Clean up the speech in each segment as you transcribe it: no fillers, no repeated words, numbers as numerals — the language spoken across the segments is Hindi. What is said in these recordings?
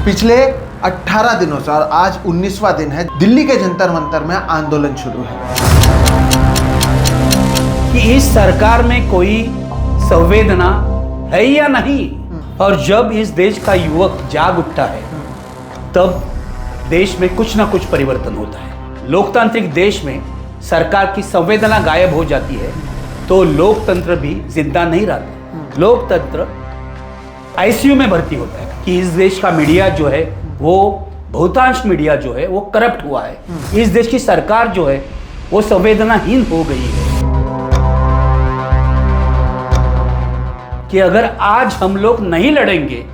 पिछले 18 दिनों से और आज 19वां दिन है, दिल्ली के जंतर मंतर में आंदोलन शुरू है कि इस सरकार में कोई संवेदना है या नहीं। और जब इस देश का युवक जाग उठता है तब देश में कुछ ना कुछ परिवर्तन होता है। लोकतांत्रिक देश में सरकार की संवेदना गायब हो जाती है तो लोकतंत्र भी जिंदा नहीं रहता। लोकतंत्र आईसीयू में भर्ती होता है कि इस देश का मीडिया जो है वो बहुतांश मीडिया जो है वो करप्ट हुआ है। इस देश की सरकार जो है वो संवेदनाहीन हो गई है कि अगर आज हम लोग नहीं लड़ेंगे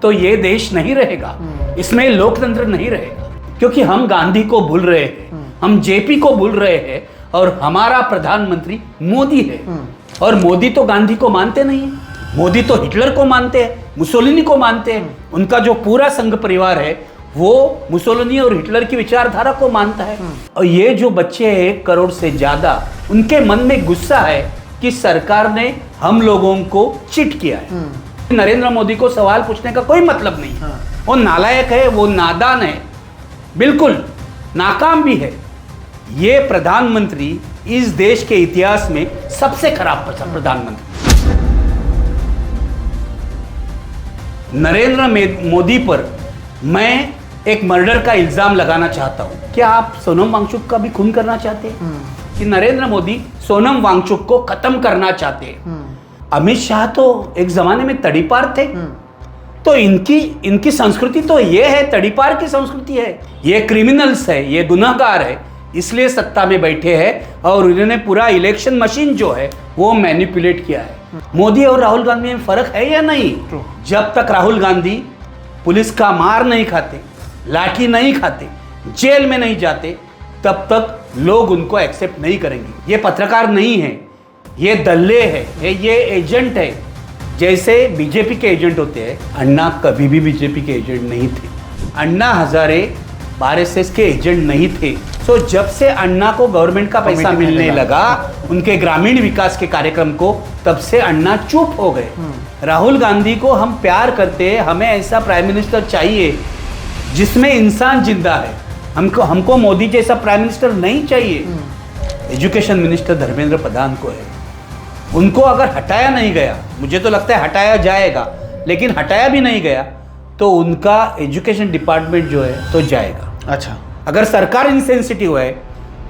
तो ये देश नहीं रहेगा, इसमें लोकतंत्र नहीं रहेगा। क्योंकि हम गांधी को भूल रहे हैं, हम जेपी को भूल रहे हैं और हमारा प्रधानमंत्री मोदी है। और मोदी तो गांधी को मानते नहीं है, मोदी तो हिटलर को मानते हैं, मुसोलिनी को मानते हैं। उनका जो पूरा संघ परिवार है वो मुसोलिनी और हिटलर की विचारधारा को मानता है। और ये जो बच्चे हैं 1 करोड़ से ज्यादा, उनके मन में गुस्सा है कि सरकार ने हम लोगों को चिट किया है। नरेंद्र मोदी को सवाल पूछने का कोई मतलब नहीं। वो नालायक है, वो नादान है, बिल्कुल नाकाम भी है। ये प्रधानमंत्री इस देश के इतिहास में सबसे खराब प्रधानमंत्री। नरेंद्र मोदी पर मैं एक मर्डर का इल्जाम लगाना चाहता हूं। क्या आप सोनम वांगचुक का भी खून करना चाहते हैं? कि नरेंद्र मोदी सोनम वांगचुक को खत्म करना चाहते हैं? अमित शाह तो एक जमाने में तड़ीपार थे, तो इनकी संस्कृति तो ये है, तड़ीपार की संस्कृति है। ये क्रिमिनल्स है, ये गुनाहगार है, इसलिए सत्ता में बैठे हैं और उन्होंने पूरा इलेक्शन मशीन जो है वो मैनिपुलेट किया है। मोदी और राहुल गांधी में फर्क है या नहीं? जब तक राहुल गांधी पुलिस का मार नहीं खाते, लाठी नहीं खाते, जेल में नहीं जाते, तब तक लोग उनको एक्सेप्ट नहीं करेंगे। ये पत्रकार नहीं है, ये दल्ले है, ये एजेंट है। जैसे बीजेपी के एजेंट होते हैं, अन्ना कभी भी बीजेपी के एजेंट नहीं थे। अन्ना हजारे आरएसएस के एजेंट नहीं थे। सो जब से अन्ना को गवर्नमेंट का पैसा मिलने लगा उनके ग्रामीण विकास के कार्यक्रम को, तब से अन्ना चुप हो गए। राहुल गांधी को हम प्यार करते हैं, हमें ऐसा प्राइम मिनिस्टर चाहिए जिसमें इंसान जिंदा है। हमको मोदी जैसा प्राइम मिनिस्टर नहीं चाहिए। एजुकेशन मिनिस्टर धर्मेंद्र प्रधान को है, उनको अगर हटाया नहीं गया, मुझे तो लगता है हटाया जाएगा, लेकिन हटाया भी नहीं गया तो उनका एजुकेशन डिपार्टमेंट जो है तो जाएगा। अच्छा, अगर सरकार इनसेंसिटिव है,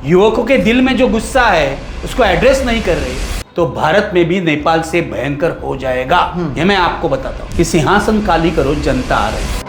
युवकों के दिल में जो गुस्सा है उसको एड्रेस नहीं कर रही, तो भारत में भी नेपाल से भयंकर हो जाएगा। ये मैं आपको बताता हूँ कि सिंहासन खाली करो, जनता आ रही है।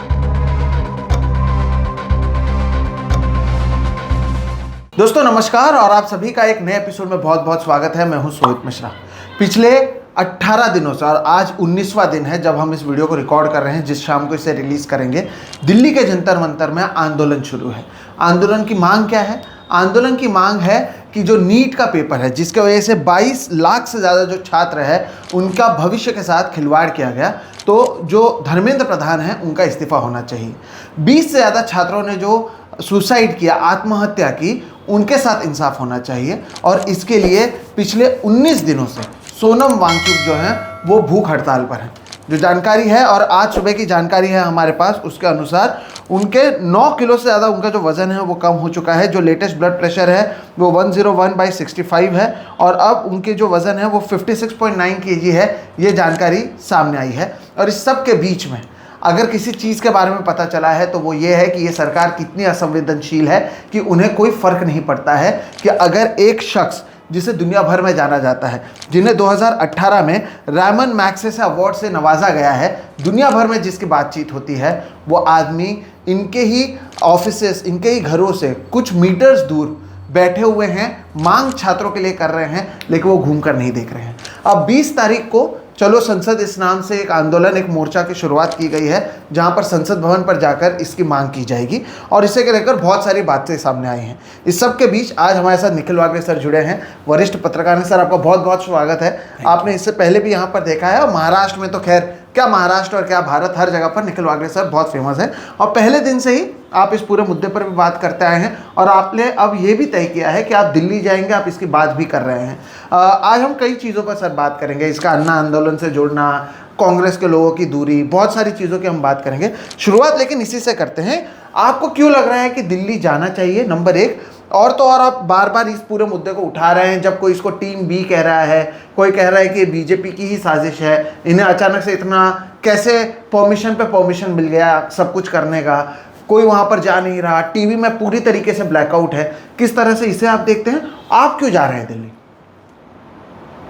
दोस्तों नमस्कार और आप सभी का एक नए एपिसोड में बहुत बहुत स्वागत है। मैं हूं सोहित मिश्रा। पिछले 18 दिनों से और आज 19वां दिन है जब हम इस वीडियो को रिकॉर्ड कर रहे हैं, जिस शाम को इसे रिलीज करेंगे। दिल्ली के जंतर मंतर में आंदोलन शुरू है। आंदोलन की मांग क्या है? आंदोलन की मांग है कि जो नीट का पेपर है, जिसके वजह से 22 लाख से ज़्यादा जो छात्र है उनका भविष्य के साथ खिलवाड़ किया गया, तो जो धर्मेंद्र प्रधान हैं उनका इस्तीफा होना चाहिए। 20 से ज़्यादा छात्रों ने जो सुसाइड किया, आत्महत्या की, उनके साथ इंसाफ होना चाहिए। और इसके लिए पिछले 19 दिनों से सोनम वांगचुक जो हैं वो भूख हड़ताल पर हैं। जो जानकारी है और आज सुबह की जानकारी है हमारे पास, उसके अनुसार उनके 9 किलो से ज़्यादा उनका जो वज़न है वो कम हो चुका है। जो लेटेस्ट ब्लड प्रेशर है वो 101/65 है और अब उनके जो वज़न है वो 56.9 kg है। ये जानकारी सामने आई है। और इस सब के बीच में अगर किसी चीज़ के बारे में पता चला है तो वो ये है कि ये सरकार कितनी असंवेदनशील है कि उन्हें कोई फ़र्क नहीं पड़ता है कि अगर एक शख्स जिसे दुनिया भर में जाना जाता है, जिन्हें 2018 में रैमन मैग्सेसे अवार्ड से नवाजा गया है, दुनिया भर में जिसकी बातचीत होती है, वो आदमी इनके ही ऑफिसेस, इनके ही घरों से कुछ मीटर्स दूर बैठे हुए हैं, मांग छात्रों के लिए कर रहे हैं, लेकिन वो घूम कर नहीं देख रहे हैं। अब 20 तारीख को चलो संसद इस नाम से एक आंदोलन, एक मोर्चा की शुरुआत की गई है, जहां पर संसद भवन पर जाकर इसकी मांग की जाएगी और इसे लेकर बहुत सारी बातें सामने आई हैं। इस सब के बीच आज हमारे साथ निखिल वागले सर जुड़े हैं, वरिष्ठ पत्रकार हैं। सर, आपका बहुत बहुत स्वागत है। आपने इससे पहले भी यहाँ पर देखा है और महाराष्ट्र में तो खैर क्या महाराष्ट्र और क्या भारत, हर जगह पर निखिल वागले सर बहुत फेमस है और पहले दिन से ही आप इस पूरे मुद्दे पर भी बात करते आए हैं और आपने अब ये भी तय किया है कि आप दिल्ली जाएंगे, आप इसकी बात भी कर रहे हैं। आज हम कई चीज़ों पर सर बात करेंगे, इसका अन्ना आंदोलन से जुड़ना, कांग्रेस के लोगों की दूरी, बहुत सारी चीज़ों की हम बात करेंगे। शुरुआत लेकिन इसी से करते हैं, आपको क्यों लग रहा है कि दिल्ली जाना चाहिए, नंबर एक। और तो और आप बार बार इस पूरे मुद्दे को उठा रहे हैं, जब कोई इसको टीम बी कह रहा है, कोई कह रहा है कि बीजेपी की ही साजिश है, इन्हें अचानक से इतना कैसे परमिशन पे परमिशन मिल गया सब कुछ करने का, कोई वहाँ पर जा नहीं रहा, टीवी में पूरी तरीके से ब्लैकआउट है, किस तरह से इसे आप देखते हैं? आप क्यों जा रहे हैं दिल्ली?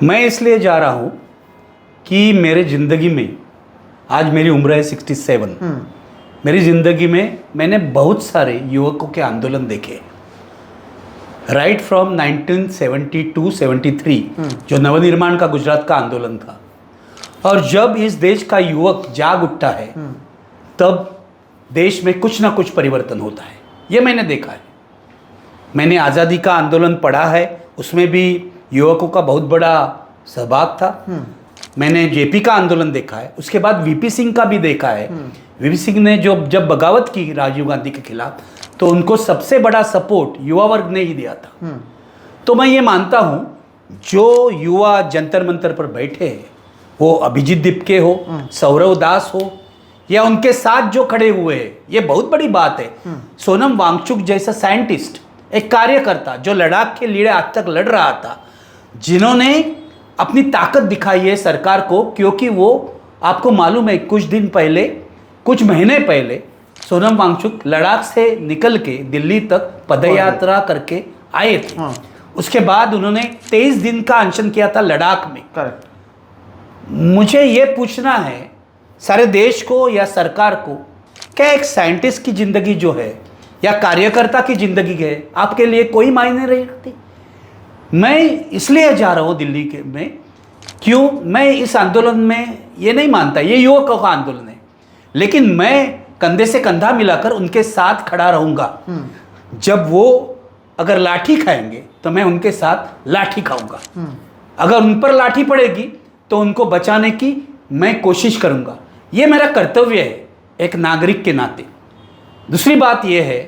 मैं इसलिए जा रहा हूँ कि मेरे ज़िंदगी में, आज मेरी उम्र है 67, मेरी ज़िंदगी में मैंने बहुत सारे युवकों के आंदोलन देखे, राइट फ्रॉम 1972-73 जो नवनिर्माण का गुजरात का आंदोलन था। और जब इस देश का युवक जाग उठता है तब देश में कुछ ना कुछ परिवर्तन होता है, ये मैंने देखा है। मैंने आज़ादी का आंदोलन पढ़ा है, उसमें भी युवकों का बहुत बड़ा सहभाग था। मैंने जेपी का आंदोलन देखा है, उसके बाद वीपी सिंह का भी देखा है। वीपी सिंह ने जब बगावत की राजीव गांधी के खिलाफ, तो उनको सबसे बड़ा सपोर्ट युवा वर्ग ने ही दिया था। तो मैं ये मानता हूँ जो युवा जंतर मंतर पर बैठे हैं, वो अभिजीत दीपके हो, सौरव दास हो, या उनके साथ जो खड़े हुए हैं, ये बहुत बड़ी बात है। सोनम वांगचुक जैसा साइंटिस्ट, एक कार्यकर्ता जो लद्दाख के लिए आज तक लड़ रहा था, जिन्होंने अपनी ताकत दिखाई है सरकार को, क्योंकि वो, आपको मालूम है, कुछ महीने पहले सोनम वांगचुक लद्दाख से निकल के दिल्ली तक पदयात्रा करके आए थे। उसके बाद उन्होंने 23 दिन का अनशन किया था लद्दाख में। मुझे ये पूछना है सारे देश को या सरकार को, क्या एक साइंटिस्ट की ज़िंदगी जो है या कार्यकर्ता की ज़िंदगी है आपके लिए कोई मायने नहीं रखती? मैं इसलिए जा रहा हूँ दिल्ली के में, क्यों? मैं इस आंदोलन में ये नहीं मानता ये युवकों का आंदोलन है, लेकिन मैं कंधे से कंधा मिलाकर उनके साथ खड़ा रहूँगा। जब वो अगर लाठी खाएंगे तो मैं उनके साथ लाठी खाऊंगा, अगर उन पर लाठी पड़ेगी तो उनको बचाने की मैं कोशिश करूंगा। ये मेरा कर्तव्य है एक नागरिक के नाते। दूसरी बात यह है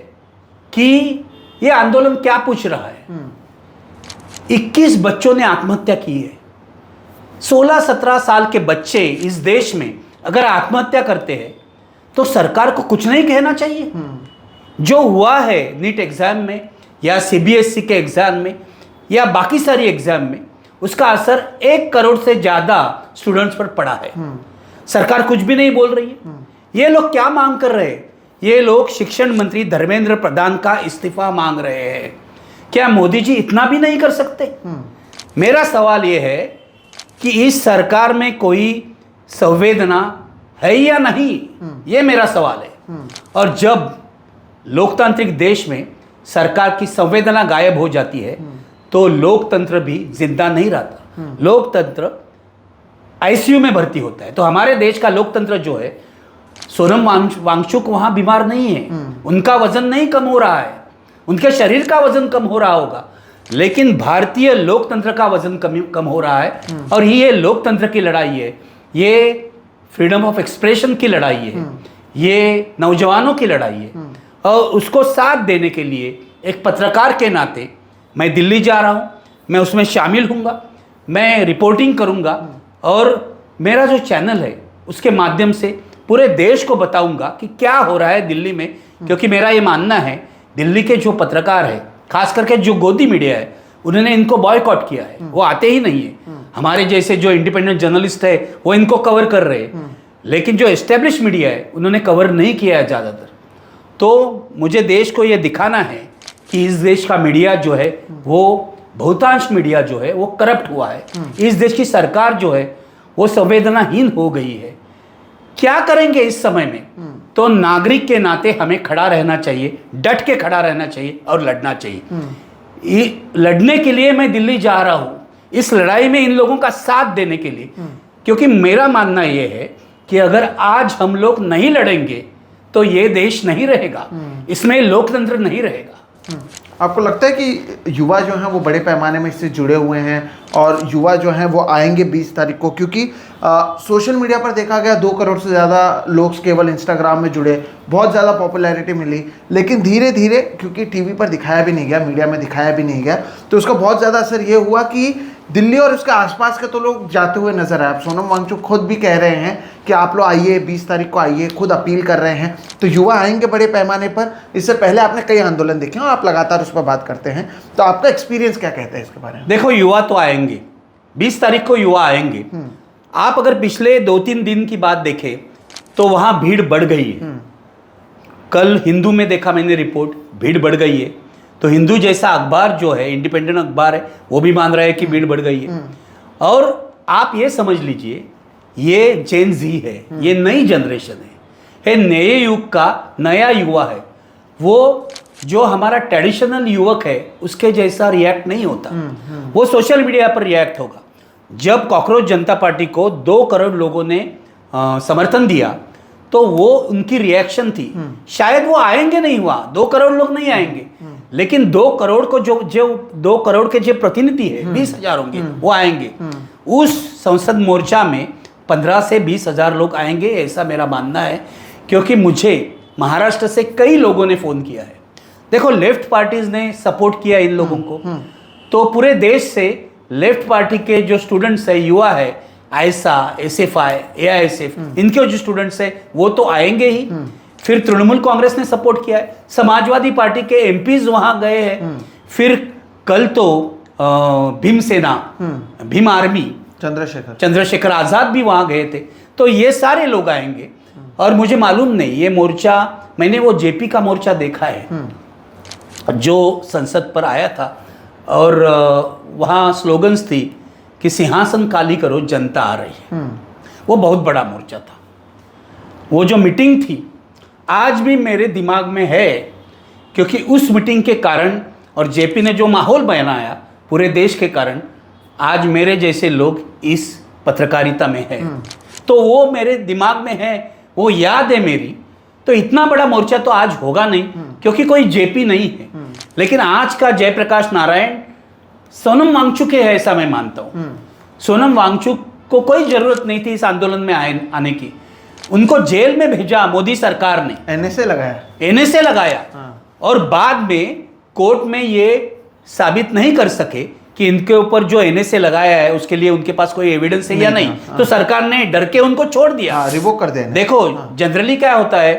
कि ये आंदोलन क्या पूछ रहा है? 21 बच्चों ने आत्महत्या की है। 16-17 साल के बच्चे इस देश में अगर आत्महत्या करते हैं तो सरकार को कुछ नहीं कहना चाहिए? जो हुआ है नीट एग्जाम में या सीबीएसई के एग्जाम में या बाकी सारी एग्जाम में, उसका असर 1 करोड़ से ज़्यादा स्टूडेंट्स पर पड़ा है। सरकार कुछ भी नहीं बोल रही है। ये लोग क्या मांग कर रहे हैं? ये लोग शिक्षण मंत्री धर्मेंद्र प्रधान का इस्तीफा मांग रहे हैं। क्या मोदी जी इतना भी नहीं कर सकते? मेरा सवाल ये है कि इस सरकार में कोई संवेदना है या नहीं, ये मेरा सवाल है। और जब लोकतांत्रिक देश में सरकार की संवेदना गायब हो जाती है तो लोकतंत्र भी जिंदा नहीं रहता, लोकतंत्र आईसीयू में भर्ती होता है। तो हमारे देश का लोकतंत्र जो है, सोनम वांगचुक वहाँ बीमार नहीं है, उनका वजन नहीं कम हो रहा है, उनके शरीर का वजन कम हो रहा होगा, लेकिन भारतीय लोकतंत्र का वजन कम हो रहा है। और ये लोकतंत्र की लड़ाई है, ये फ्रीडम ऑफ एक्सप्रेशन की लड़ाई है, ये नौजवानों की लड़ाई है। और उसको साथ देने के लिए एक पत्रकार के नाते मैं दिल्ली जा रहा हूँ, मैं उसमें शामिल हूँगा, मैं रिपोर्टिंग करूँगा और मेरा जो चैनल है उसके माध्यम से पूरे देश को बताऊँगा कि क्या हो रहा है दिल्ली में। क्योंकि मेरा ये मानना है दिल्ली के जो पत्रकार है, खास करके जो गोदी मीडिया है, उन्होंने इनको बॉयकॉट किया है, वो आते ही नहीं है। हमारे जैसे जो इंडिपेंडेंट जर्नलिस्ट है वो इनको कवर कर रहे हैं, लेकिन जो एस्टेब्लिश मीडिया है उन्होंने कवर नहीं किया है ज़्यादातर। तो मुझे देश को ये दिखाना है कि इस देश का मीडिया जो है, वो बहुतांश मीडिया जो है वो करप्ट हुआ है। इस देश की सरकार जो है वो संवेदनाहीन हो गई है। क्या करेंगे इस समय में? तो नागरिक के नाते हमें खड़ा रहना चाहिए, डट के खड़ा रहना चाहिए और लड़ना चाहिए। लड़ने के लिए मैं दिल्ली जा रहा हूँ, इस लड़ाई में इन लोगों का साथ देने के लिए। क्योंकि मेरा मानना यह है कि अगर आज हम लोग नहीं लड़ेंगे तो ये देश नहीं रहेगा, इसमें लोकतंत्र नहीं रहेगा। आपको लगता है कि युवा जो हैं वो बड़े पैमाने में इससे जुड़े हुए हैं और युवा जो हैं वो आएंगे 20 तारीख को, क्योंकि सोशल मीडिया पर देखा गया 2 करोड़ से ज़्यादा लोग केवल इंस्टाग्राम में जुड़े, बहुत ज़्यादा पॉपुलैरिटी मिली, लेकिन धीरे धीरे क्योंकि टीवी पर दिखाया भी नहीं गया, मीडिया में दिखाया भी नहीं गया, तो उसका बहुत ज़्यादा असर ये हुआ कि दिल्ली और उसके आसपास के तो लोग जाते हुए नजर आए। अब सोनम वांगचुक खुद भी कह रहे हैं कि आप लोग आइए 20 तारीख को आइए, खुद अपील कर रहे हैं, तो युवा आएंगे बड़े पैमाने पर। इससे पहले आपने कई आंदोलन देखे और आप लगातार उस पर बात करते हैं, तो आपका एक्सपीरियंस क्या कहता है इसके बारे में? देखो, युवा तो आएंगे, 20 तारीख को युवा आएंगे। आप अगर पिछले 2-3 दिन की बात देखें तो वहां भीड़ बढ़ गई है। कल हिंदू में देखा मैंने रिपोर्ट, भीड़ बढ़ गई है। तो हिंदू जैसा अखबार जो है, इंडिपेंडेंट अखबार है, वो भी मान रहा है कि भीड़ बढ़ गई है। और आप ये समझ लीजिए, ये जेन जी है, ये नई जनरेशन है, नए युग का नया युवा है। वो जो हमारा ट्रेडिशनल युवक है उसके जैसा रिएक्ट नहीं होता, वो सोशल मीडिया पर रिएक्ट होगा। जब कॉकरोच जनता पार्टी को 2 करोड़ लोगों ने समर्थन दिया तो वो उनकी रिएक्शन थी। शायद वो आएंगे नहीं, हुआ 2 करोड़ लोग नहीं आएंगे, लेकिन 2 करोड़ को जो 2 करोड़ के जो प्रतिनिधि है 20,000 होंगे, वो आएंगे। उस संसद मोर्चा में 15 से 20,000 लोग आएंगे, ऐसा मेरा मानना है। क्योंकि मुझे महाराष्ट्र से कई लोगों ने फ़ोन किया है। देखो, लेफ्ट पार्टीज ने सपोर्ट किया इन लोगों को, तो पूरे देश से लेफ्ट पार्टी के जो स्टूडेंट्स है, युवा है, आईएसआ, एसएफआई, एआईएसएफ, इनके जो स्टूडेंट्स है वो तो आएंगे ही। फिर तृणमूल कांग्रेस ने सपोर्ट किया है, समाजवादी पार्टी के एमपीज वहां गए हैं। फिर कल तो भीमसेना, भीम आर्मी, चंद्रशेखर आजाद भी वहां गए थे। तो ये सारे लोग आएंगे। और मुझे मालूम नहीं, ये मोर्चा, मैंने वो जेपी का मोर्चा देखा है जो संसद पर आया था, और वहाँ स्लोगन्स थी कि सिंहासन खाली करो, जनता आ रही है। वो बहुत बड़ा मोर्चा था। वो जो मीटिंग थी आज भी मेरे दिमाग में है, क्योंकि उस मीटिंग के कारण और जेपी ने जो माहौल बनाया पूरे देश के कारण आज मेरे जैसे लोग इस पत्रकारिता में है। तो वो मेरे दिमाग में है, वो याद है मेरी। तो इतना बड़ा मोर्चा तो आज होगा नहीं, क्योंकि कोई जेपी नहीं है। लेकिन आज का जयप्रकाश नारायण सोनम वांगचुक है, ऐसा मैं मानता हूँ। सोनम वांगचुक को कोई जरूरत नहीं थी इस आंदोलन में आने की। उनको जेल में भेजा मोदी सरकार ने, एनएसए लगाया। और बाद में कोर्ट में ये साबित नहीं कर सके कि इनके ऊपर जो एनएसए लगाया है उसके लिए उनके पास कोई एविडेंस है या नहीं। तो सरकार ने डर के उनको छोड़ दिया, रिवोक कर दिया। देखो, जनरली क्या होता है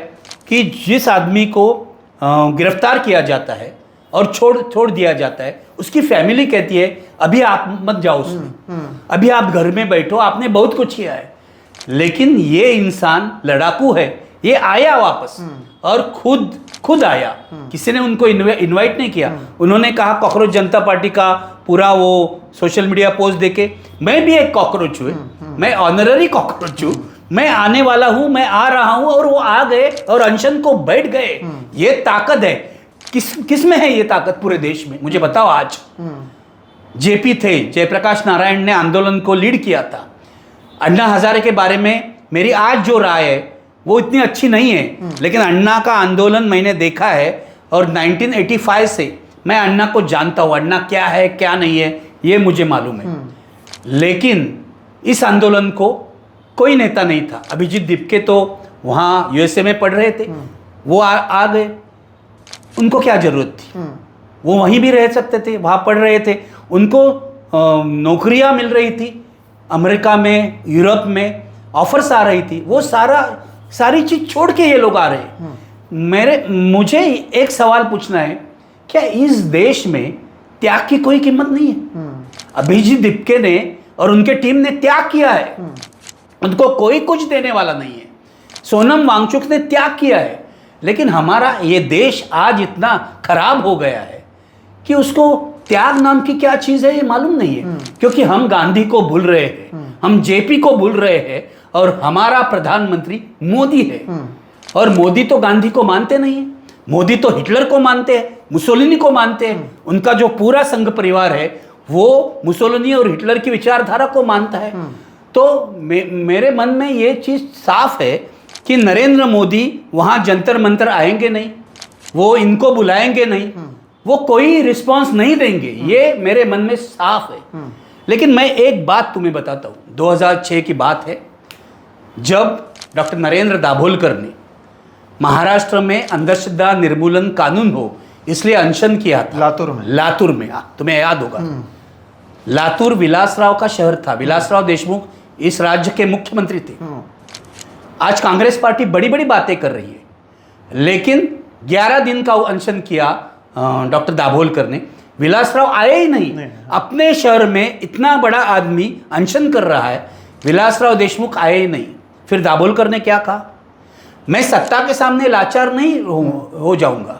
कि जिस आदमी को गिरफ्तार किया जाता है और छोड़ दिया जाता है, उसकी फैमिली कहती है अभी आप मत जाओ उसमें, अभी आप घर में बैठो, आपने बहुत कुछ किया है। लेकिन ये इंसान लड़ाकू है, ये आया वापस और खुद आया। किसी ने उनको इनवाइट नहीं किया। उन्होंने कहा कॉकरोच जनता पार्टी का पूरा वो सोशल मीडिया पोस्ट देके, मैं भी एक कॉकरोच हूँ, मैं ऑनररी कॉकरोच हूँ, मैं आने वाला हूँ, मैं आ रहा हूँ। और वो आ गए और अनशन को बैठ गए। ये ताकत है। किस में है ये ताकत पूरे देश में? मुझे बताओ। आज जेपी थे, जयप्रकाश नारायण ने आंदोलन को लीड किया था। अन्ना हजारे के बारे में मेरी आज जो राय है वो इतनी अच्छी नहीं है, लेकिन अन्ना का आंदोलन मैंने देखा है और 1985 से मैं अन्ना को जानता हूँ। अन्ना क्या है क्या नहीं है ये मुझे मालूम है। लेकिन इस आंदोलन को कोई नेता नहीं था। अभिजीत दीपके तो वहाँ यूएसए में पढ़ रहे थे, वो आ गए। उनको क्या जरूरत थी? वो वहीं भी रह सकते थे, वहाँ पढ़ रहे थे। उनको नौकरियाँ मिल रही थी अमेरिका में, यूरोप में ऑफर्स आ रही थी। वो सारी चीज़ छोड़ के ये लोग आ रहे हैं। मुझे एक सवाल पूछना है, क्या इस देश में त्याग की कोई कीमत नहीं है? अभिजीत दीपके ने और उनके टीम ने त्याग किया है, उनको कोई कुछ देने वाला नहीं है। सोनम वांगचुक ने त्याग किया है, लेकिन हमारा ये देश आज इतना खराब हो गया है कि उसको त्याग नाम की क्या चीज़ है ये मालूम नहीं है। क्योंकि हम गांधी को भूल रहे हैं, हम जेपी को भूल रहे हैं, और हमारा प्रधानमंत्री मोदी है। और मोदी तो गांधी को मानते नहीं है, मोदी तो हिटलर को मानते हैं, मुसोलिनी को मानते हैं। उनका जो पूरा संघ परिवार है वो मुसोलिनी और हिटलर की विचारधारा को मानता है। तो मेरे मन में ये चीज़ साफ है कि नरेंद्र मोदी वहाँ जंतर मंतर आएंगे नहीं, वो इनको बुलाएंगे नहीं, वो कोई रिस्पांस नहीं देंगे। ये मेरे मन में साफ है। लेकिन मैं एक बात तुम्हें बताता हूँ, 2006 की बात है जब डॉक्टर नरेंद्र दाभोलकर ने महाराष्ट्र में अंधश्रद्धा निर्मूलन कानून हो इसलिए अनशन किया था। लातूर में तुम्हें याद होगा। लातूर विलासराव का शहर था। विलासराव देशमुख इस राज्य के मुख्यमंत्री थे। आज कांग्रेस पार्टी बड़ी बड़ी बातें कर रही है, लेकिन 11 दिन का अनशन किया डॉक्टर दाभोलकर ने। विलासराव आए ही नहीं। अपने शहर में इतना बड़ा आदमी अनशन कर रहा है, विलासराव देशमुख आए ही नहीं। फिर दाभोलकर ने क्या कहा, मैं सत्ता के सामने लाचार नहीं हो जाऊंगा,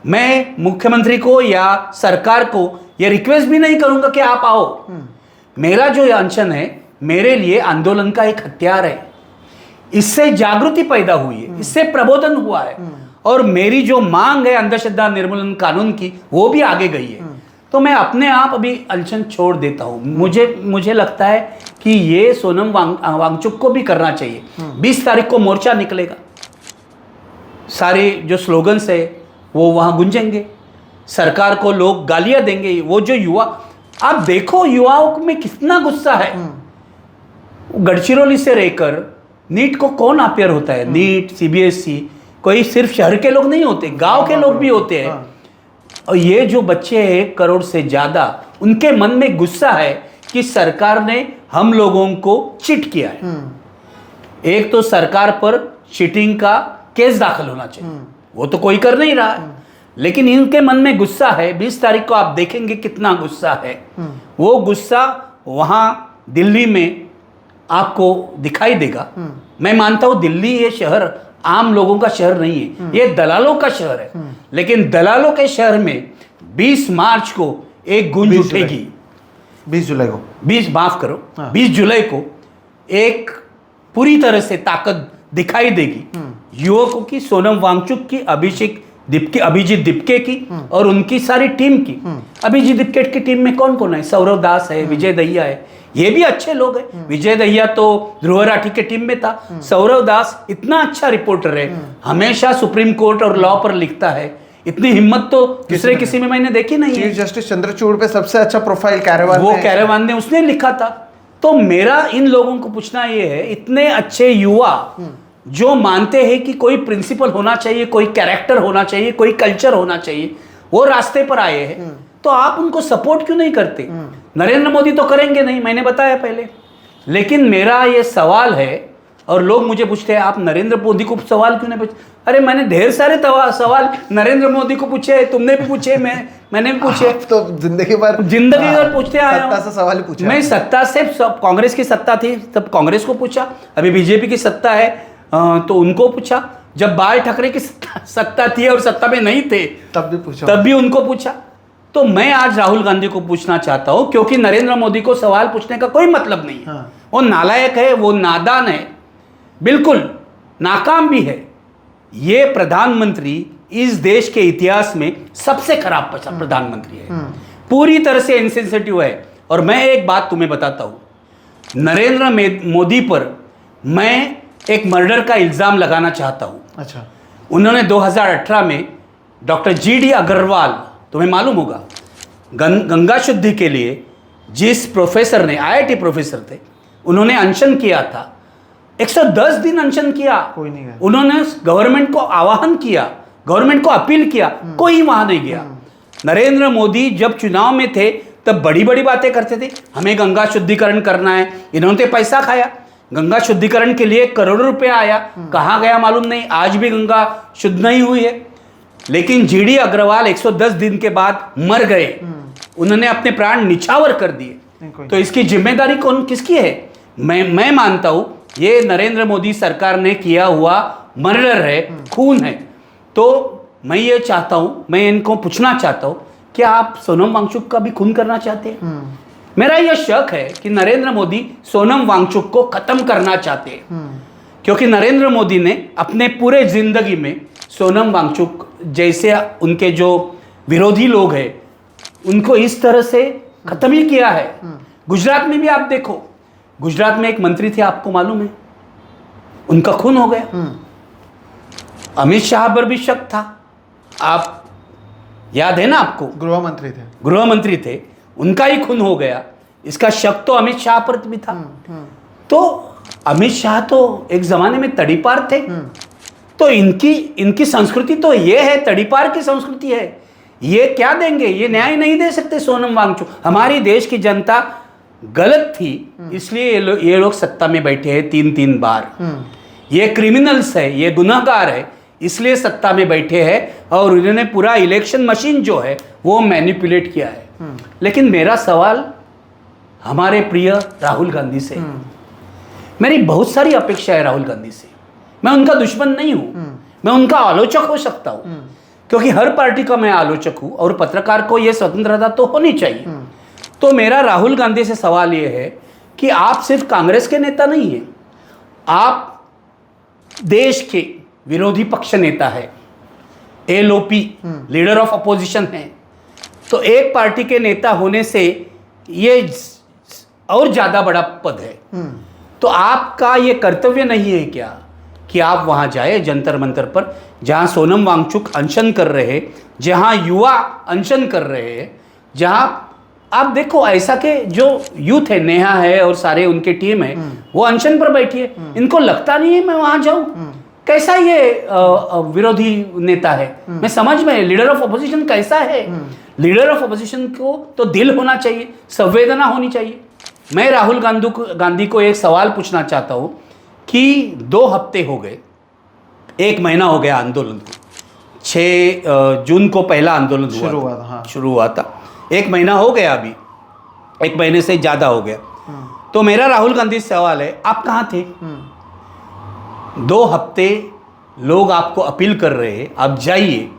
मैं मुख्यमंत्री को या सरकार को यह रिक्वेस्ट भी नहीं करूंगा कि आप आओ। मेरा जो ये अनशन है मेरे लिए आंदोलन का एक हथियार है। इससे जागृति पैदा हुई है, इससे प्रबोधन हुआ है, और मेरी जो मांग है अंधश्रद्धा निर्मूलन कानून की वो भी आगे गई है। तो मैं अपने आप अभी अनशन छोड़ देता हूँ। मुझे लगता है कि ये सोनम वांगचुक को भी करना चाहिए। 20 तारीख को मोर्चा निकलेगा, सारे जो स्लोगन्स है वो वहाँ गूंजेंगे, सरकार को लोग गालियाँ देंगे। वो जो युवा, आप देखो युवाओं में कितना गुस्सा है। गढ़चिरौली से रहकर नीट को कौन अपेयर होता है? नीट, सीबीएसई, कोई सिर्फ शहर के लोग नहीं होते, गांव के लोग भी होते हैं। और ये जो बच्चे हैं 1 करोड़ से ज़्यादा, उनके मन में गुस्सा है कि सरकार ने हम लोगों को चीट किया है। एक तो सरकार पर चीटिंग का केस दाखिल होना चाहिए, वो तो कोई कर नहीं रहा है, लेकिन इनके मन में गुस्सा है। 20 तारीख को आप देखेंगे कितना गुस्सा है। वो गुस्सा वहाँ दिल्ली में आपको दिखाई देगा। मैं मानता हूँ दिल्ली ये शहर आम लोगों का शहर नहीं है, ये दलालों का शहर है। लेकिन दलालों के शहर में 20 मार्च को एक गूंज उठेगी। 20 जुलाई को, 20 जुलाई को एक पूरी तरह से ताकत दिखाई देगी युवकों की, सोनम वांगचुक की, अभिजीत दीपके की और उनकी सारी टीम की। अभिजीत दीपके की टीम में कौन कौन है? सौरव दास है, विजय दहिया है, ये भी अच्छे लोग हैं। विजय दहिया तो ध्रुव राठी के टीम में था। सौरव दास इतना अच्छा रिपोर्टर है, हमेशा सुप्रीम कोर्ट और लॉ पर लिखता है। इतनी हिम्मत तो दूसरे किसी में मैंने देखी नहीं है। चीफ जस्टिस चंद्रचूड़ पे सबसे अच्छा प्रोफाइल कैरवान ने उसने लिखा था। तो मेरा इन लोगों को पूछना ये है, इतने अच्छे युवा जो मानते हैं कि कोई प्रिंसिपल होना चाहिए, कोई कैरेक्टर होना चाहिए, कोई कल्चर होना चाहिए, वो रास्ते पर आए हैं, तो आप उनको सपोर्ट क्यों नहीं करते? नरेंद्र मोदी तो करेंगे नहीं, मैंने बताया पहले। लेकिन मेरा ये सवाल है, और लोग मुझे पूछते हैं आप नरेंद्र मोदी को सवाल क्यों नहीं पूछते? अरे मैंने ढेर सारे सवाल नरेंद्र मोदी को पूछे, तुमने भी पूछे, मैंने भी पूछे। तो जिंदगी भर पूछते आया हूं। सत्ता से सवाल ही पूछा। मैं सत्ता से, कांग्रेस की सत्ता थी तब कांग्रेस को पूछा, अभी बीजेपी की सत्ता है तो उनको पूछा। जब बाल ठाकरे की सत्ता थी और सत्ता में नहीं थे तब भी उनको पूछा। तो मैं आज राहुल गांधी को पूछना चाहता हूं, क्योंकि नरेंद्र मोदी को सवाल पूछने का कोई मतलब नहीं है। वो नालायक है, वो नादान है, बिल्कुल नाकाम भी है। ये प्रधानमंत्री इस देश के इतिहास में सबसे खराब प्रधानमंत्री है, पूरी तरह से इनसेंसिटिव है। और मैं एक बात तुम्हें बताता हूं, नरेंद्र मोदी पर मैं एक मर्डर का इल्जाम लगाना चाहता हूं। अच्छा। उन्होंने 2018 में डॉक्टर जीडी अग्रवाल, तुम्हें मालूम होगा, गंगा शुद्धि के लिए जिस प्रोफेसर ने, आईआईटी प्रोफेसर थे, उन्होंने अनशन किया था। 110 दिन अनशन किया, कोई नहीं गया। उन्होंने गवर्नमेंट को आह्वान किया, गवर्नमेंट को अपील किया, कोई वहां नहीं गया। नरेंद्र मोदी जब चुनाव में थे तब बड़ी बड़ी बातें करते थे, हमें गंगा शुद्धिकरण करना है। इन्होंने तो पैसा खाया, गंगा शुद्धिकरण के लिए करोड़ों रुपया आया, कहाँ गया मालूम नहीं, आज भी गंगा शुद्ध नहीं हुई है। लेकिन जीडी अग्रवाल 110 दिन के बाद मर गए, उन्होंने अपने प्राण निछावर कर दिए। तो इसकी जिम्मेदारी कौन किसकी है? मैं मानता हूं ये नरेंद्र मोदी सरकार ने किया हुआ मर्डर है, खून है। तो मैं ये चाहता हूं, मैं इनको पूछना चाहता हूं, क्या आप सोनम वांगचुक का भी खून करना चाहते हैं? मेरा यह शक है कि नरेंद्र मोदी सोनम वांगचुक को खत्म करना चाहते हैं, क्योंकि नरेंद्र मोदी ने अपने पूरे जिंदगी में सोनम वांगचुक जैसे उनके जो विरोधी लोग हैं उनको इस तरह से खत्म ही किया है। गुजरात में भी आप देखो, गुजरात में एक मंत्री थे, आपको मालूम है, उनका खून हो गया। अमित शाह पर भी शक था, आप याद है ना आपको? गृह मंत्री थे, उनका ही खून हो गया। इसका शक तो अमित शाह पर भी था। तो अमित शाह तो एक जमाने में तड़ीपार थे, तो इनकी संस्कृति तो ये है, तड़ीपार की संस्कृति है। ये क्या देंगे, ये न्याय नहीं दे सकते सोनम वांगचुक। हमारी देश की जनता गलत थी, इसलिए ये लोग सत्ता में बैठे हैं 3-3 बार। ये क्रिमिनल्स है, ये गुनहगार है, इसलिए सत्ता में बैठे हैं और उन्होंने पूरा इलेक्शन मशीन जो है वो मैनिपुलेट किया है। लेकिन मेरा सवाल हमारे प्रिय राहुल गांधी से, मेरी बहुत सारी अपेक्षा है राहुल गांधी से। मैं उनका दुश्मन नहीं हूं, मैं उनका आलोचक हो सकता हूं, क्योंकि हर पार्टी का मैं आलोचक हूं और पत्रकार को यह स्वतंत्रता तो होनी चाहिए। तो मेरा राहुल गांधी से सवाल यह है कि आप सिर्फ कांग्रेस के नेता नहीं हैं, आप देश के विरोधी पक्ष नेता है, एलओपी लीडर ऑफ अपोजिशन है। तो एक पार्टी के नेता होने से ये और ज्यादा बड़ा पद है। तो आपका ये कर्तव्य नहीं है क्या कि आप वहां जाए जंतर मंतर पर, जहां सोनम वांगचुक अनशन कर रहे हैं, जहां युवा अनशन कर रहे हैं, जहां आप देखो ऐसा के जो यूथ है, नेहा है और सारे उनके टीम है, वो अनशन पर बैठी है। इनको लगता नहीं है मैं वहां जाऊं। कैसा ये विरोधी नेता है, मैं समझ में, लीडर ऑफ अपोजिशन कैसा है। लीडर ऑफ अपोजिशन को तो दिल होना चाहिए, संवेदना होनी चाहिए। मैं राहुल गांधी को एक सवाल पूछना चाहता हूं कि 2 हफ्ते हो गए, 1 महीना हो गया आंदोलन को। 6 जून को पहला आंदोलन शुरू हुआ था। 1 महीना हो गया, अभी 1 महीने से ज़्यादा हो गया। तो मेरा राहुल गांधी से सवाल है, आप कहाँ थे? 2 हफ्ते लोग आपको अपील कर रहे हैं, आप जाइए,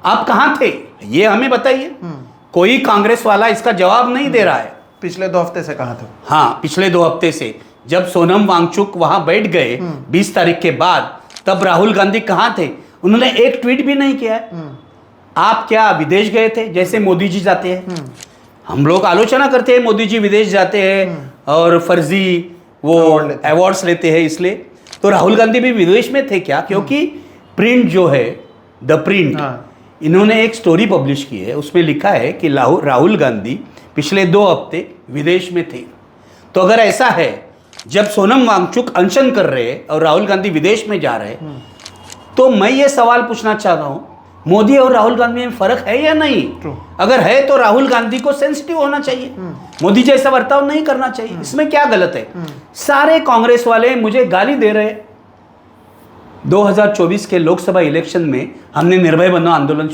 आप कहाँ थे ये हमें बताइए। कोई कांग्रेस वाला इसका जवाब नहीं दे रहा है। पिछले 2 हफ्ते से कहाँ थे? हाँ, पिछले 2 हफ्ते से जब सोनम वांगचुक वहां बैठ गए 20 तारीख के बाद, तब राहुल गांधी कहाँ थे? उन्होंने एक ट्वीट भी नहीं किया है। आप क्या विदेश गए थे जैसे मोदी जी जाते हैं? हम लोग आलोचना करते हैं मोदी जी विदेश जाते हैं और फर्जी वो अवार्ड्स लेते हैं, इसलिए। तो राहुल गांधी भी विदेश में थे क्या? क्योंकि प्रिंट जो है, द प्रिंट, इन्होंने एक स्टोरी पब्लिश की है, उसमें लिखा है कि राहुल गांधी पिछले 2 हफ्ते विदेश में थे। तो अगर ऐसा है, जब सोनम वांगचुक अनशन कर रहे हैं और राहुल गांधी विदेश में जा रहे हैं, तो मैं ये सवाल पूछना चाह रहा हूं, मोदी और राहुल गांधी में फर्क है या नहीं? अगर है तो राहुल गांधी को सेंसिटिव होना चाहिए, मोदी जैसा बर्ताव नहीं करना चाहिए। इसमें क्या गलत है? सारे कांग्रेस वाले मुझे गाली दे रहे हैं। 2024 के लोकसभा इलेक्शन में हमने निर्भय बनो आंदोलन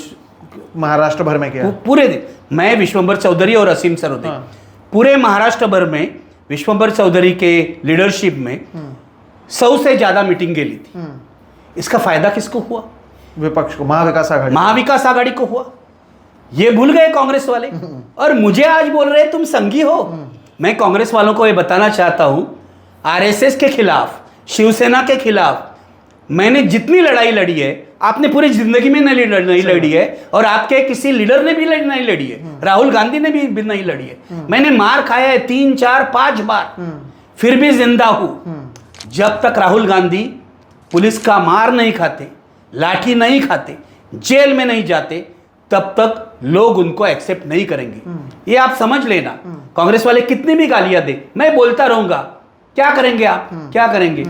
महाराष्ट्र भर में किया, पूरे दिन। मैं, विश्वंभर चौधरी और असीम सरोदे, पूरे महाराष्ट्र भर में विश्वंभर चौधरी के लीडरशिप में 100 से ज्यादा मीटिंगें ली थी। इसका फायदा किसको हुआ? विपक्ष को, महाविकास आघाड़ी को हुआ। ये भूल गए कांग्रेस वाले और मुझे आज बोल रहे तुम संघी हो। मैं कांग्रेस वालों को ये बताना चाहता हूं, आरएसएस के खिलाफ, शिवसेना के खिलाफ मैंने जितनी लड़ाई लड़ी है, आपने पूरी जिंदगी में नहीं लड़ी है, और आपके किसी लीडर ने भी नहीं लड़ी है, राहुल गांधी ने भी नहीं लड़ी है। मैंने मार खाया है 3, 4, 5 बार, फिर भी जिंदा हूं। जब तक राहुल गांधी पुलिस का मार नहीं खाते, लाठी नहीं खाते, जेल में नहीं जाते, तब तक लोग उनको एक्सेप्ट नहीं करेंगे। ये आप समझ लेना। कांग्रेस वाले कितनी भी गालियां दे, मैं बोलता रहूंगा। क्या करेंगे आप? क्या करेंगे?